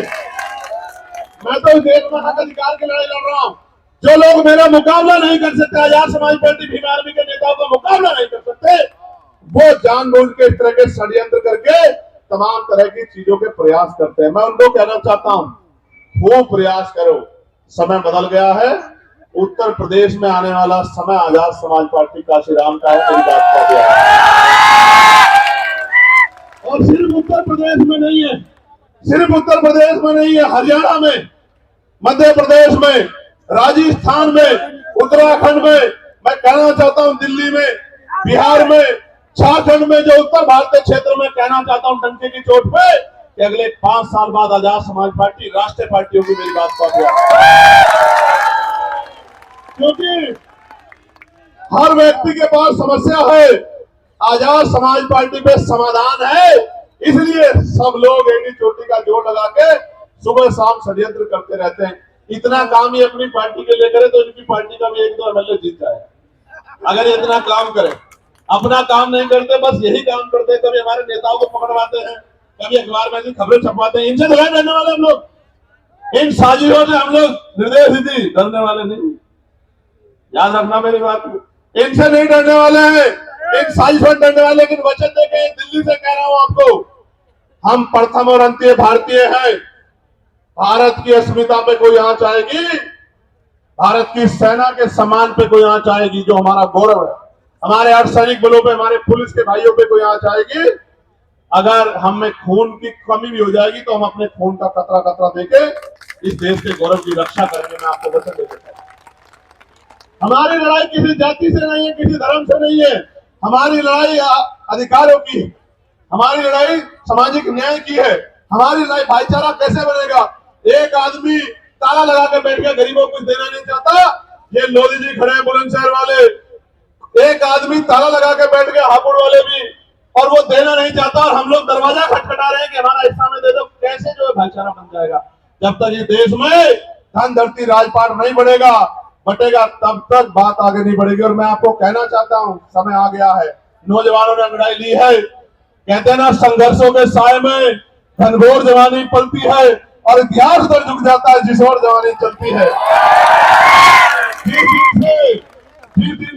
मैं तो देश में हक अधिकार की लड़ाई लड़ रहा हूं। जो लोग मेरा मुकाबला नहीं कर सकते, आजाद समाज पार्टी भीम आर्मी के नेताओं का मुकाबला नहीं कर सकते, वो जानबूझ के इस तरह के षड्यंत्र करके तमाम तरह की चीजों के प्रयास करते हैं। मैं उनको कहना चाहता हूं, वो प्रयास करो, समय बदल गया है। उत्तर प्रदेश में आने वाला समय आजाद समाज पार्टी काशीराम का है, मेरी बात का दिया। और सिर्फ उत्तर प्रदेश में नहीं है, सिर्फ उत्तर प्रदेश में नहीं है, हरियाणा में, मध्य प्रदेश में, राजस्थान में, उत्तराखंड में, मैं कहना चाहता हूं दिल्ली में, बिहार में, झारखंड में, जो उत्तर भारतीय क्षेत्र में, कहना चाहता हूं डंके की चोट पे कि अगले 5 साल बाद आजाद समाज पार्टी राष्ट्रीय पार्टी होगी। मेरी बात को क्योंकि हर व्यक्ति के पास समस्या है, आजाद समाज पार्टी पे समाधान है। इसलिए सब लोग एडी चोटी का जोड़ लगा के सुबह शाम षड्यंत्र करते रहते हैं। इतना काम ही अपनी पार्टी के लिए करे तो इनकी पार्टी का भी 1-2 एमएलए जीत जाए। अगर ये इतना काम करे, अपना काम नहीं करते, बस यही काम करते, कभी हमारे नेताओं को पकड़वाते हैं, कभी अखबार में खबरें छपवाते हैं। इनसे तो डरने वाले हम लोग, इन साजिशों से हम लोग निर्देश दी डरने वाले नहीं, याद रखना मेरी बात। इनसे नहीं डरने वाले हैं, इन साजिशों डरने वाले। लेकिन वचन देके दिल्ली से कह रहा हूं आपको, हम प्रथम और अंतिम भारतीय हैं। भारत की अस्मिता पे कोई आंच आएगी, भारत की सेना के सम्मान पे कोई आंच आएगी, जो हमारा गौरव है, हमारे अर्धसैनिक बलों पे, हमारे पुलिस के भाइयों पे कोई आंच आएगी, अगर हम में खून की कमी भी हो जाएगी तो हम अपने खून का कतरा कतरा देके इस देश के गौरव की रक्षा करेंगे। मैं आपको वचन दे देता हूं। हमारी लड़ाई किसी जाति से नहीं है, किसी धर्म से नहीं है, हमारी लड़ाई अधिकारों की है, हमारी लड़ाई सामाजिक न्याय की है, हमारी लड़ाई भाईचारा कैसे बनेगा। एक आदमी ताला लगा के बैठ गया, गरीबों को कुछ देना नहीं चाहता। ये लोधी जी खड़े हैं बुलंदशहर वाले, एक आदमी ताला लगा के बैठ गया, हापुड़ वाले भी, और वो देना नहीं चाहता, और हम लोग दरवाजा खटखटा रहे हैं कि हमारा हिस्सा में दे दो। कैसे जो है भाईचारा बन जाएगा। जब तक ये देश में धन धरती राजपाट नहीं बढ़ेगा बटेगा, तब तक बात आगे नहीं बढ़ेगी। और मैं आपको कहना चाहता हूं, समय आ गया है, नौजवानों ने अंगड़ाई ली है। कहते हैं ना, संघर्षों के साय में घनघोर जवानी पलती है, और इतिहास उधर झुक जाता है जिस ओर जवानी चलती है। धीरे धीरे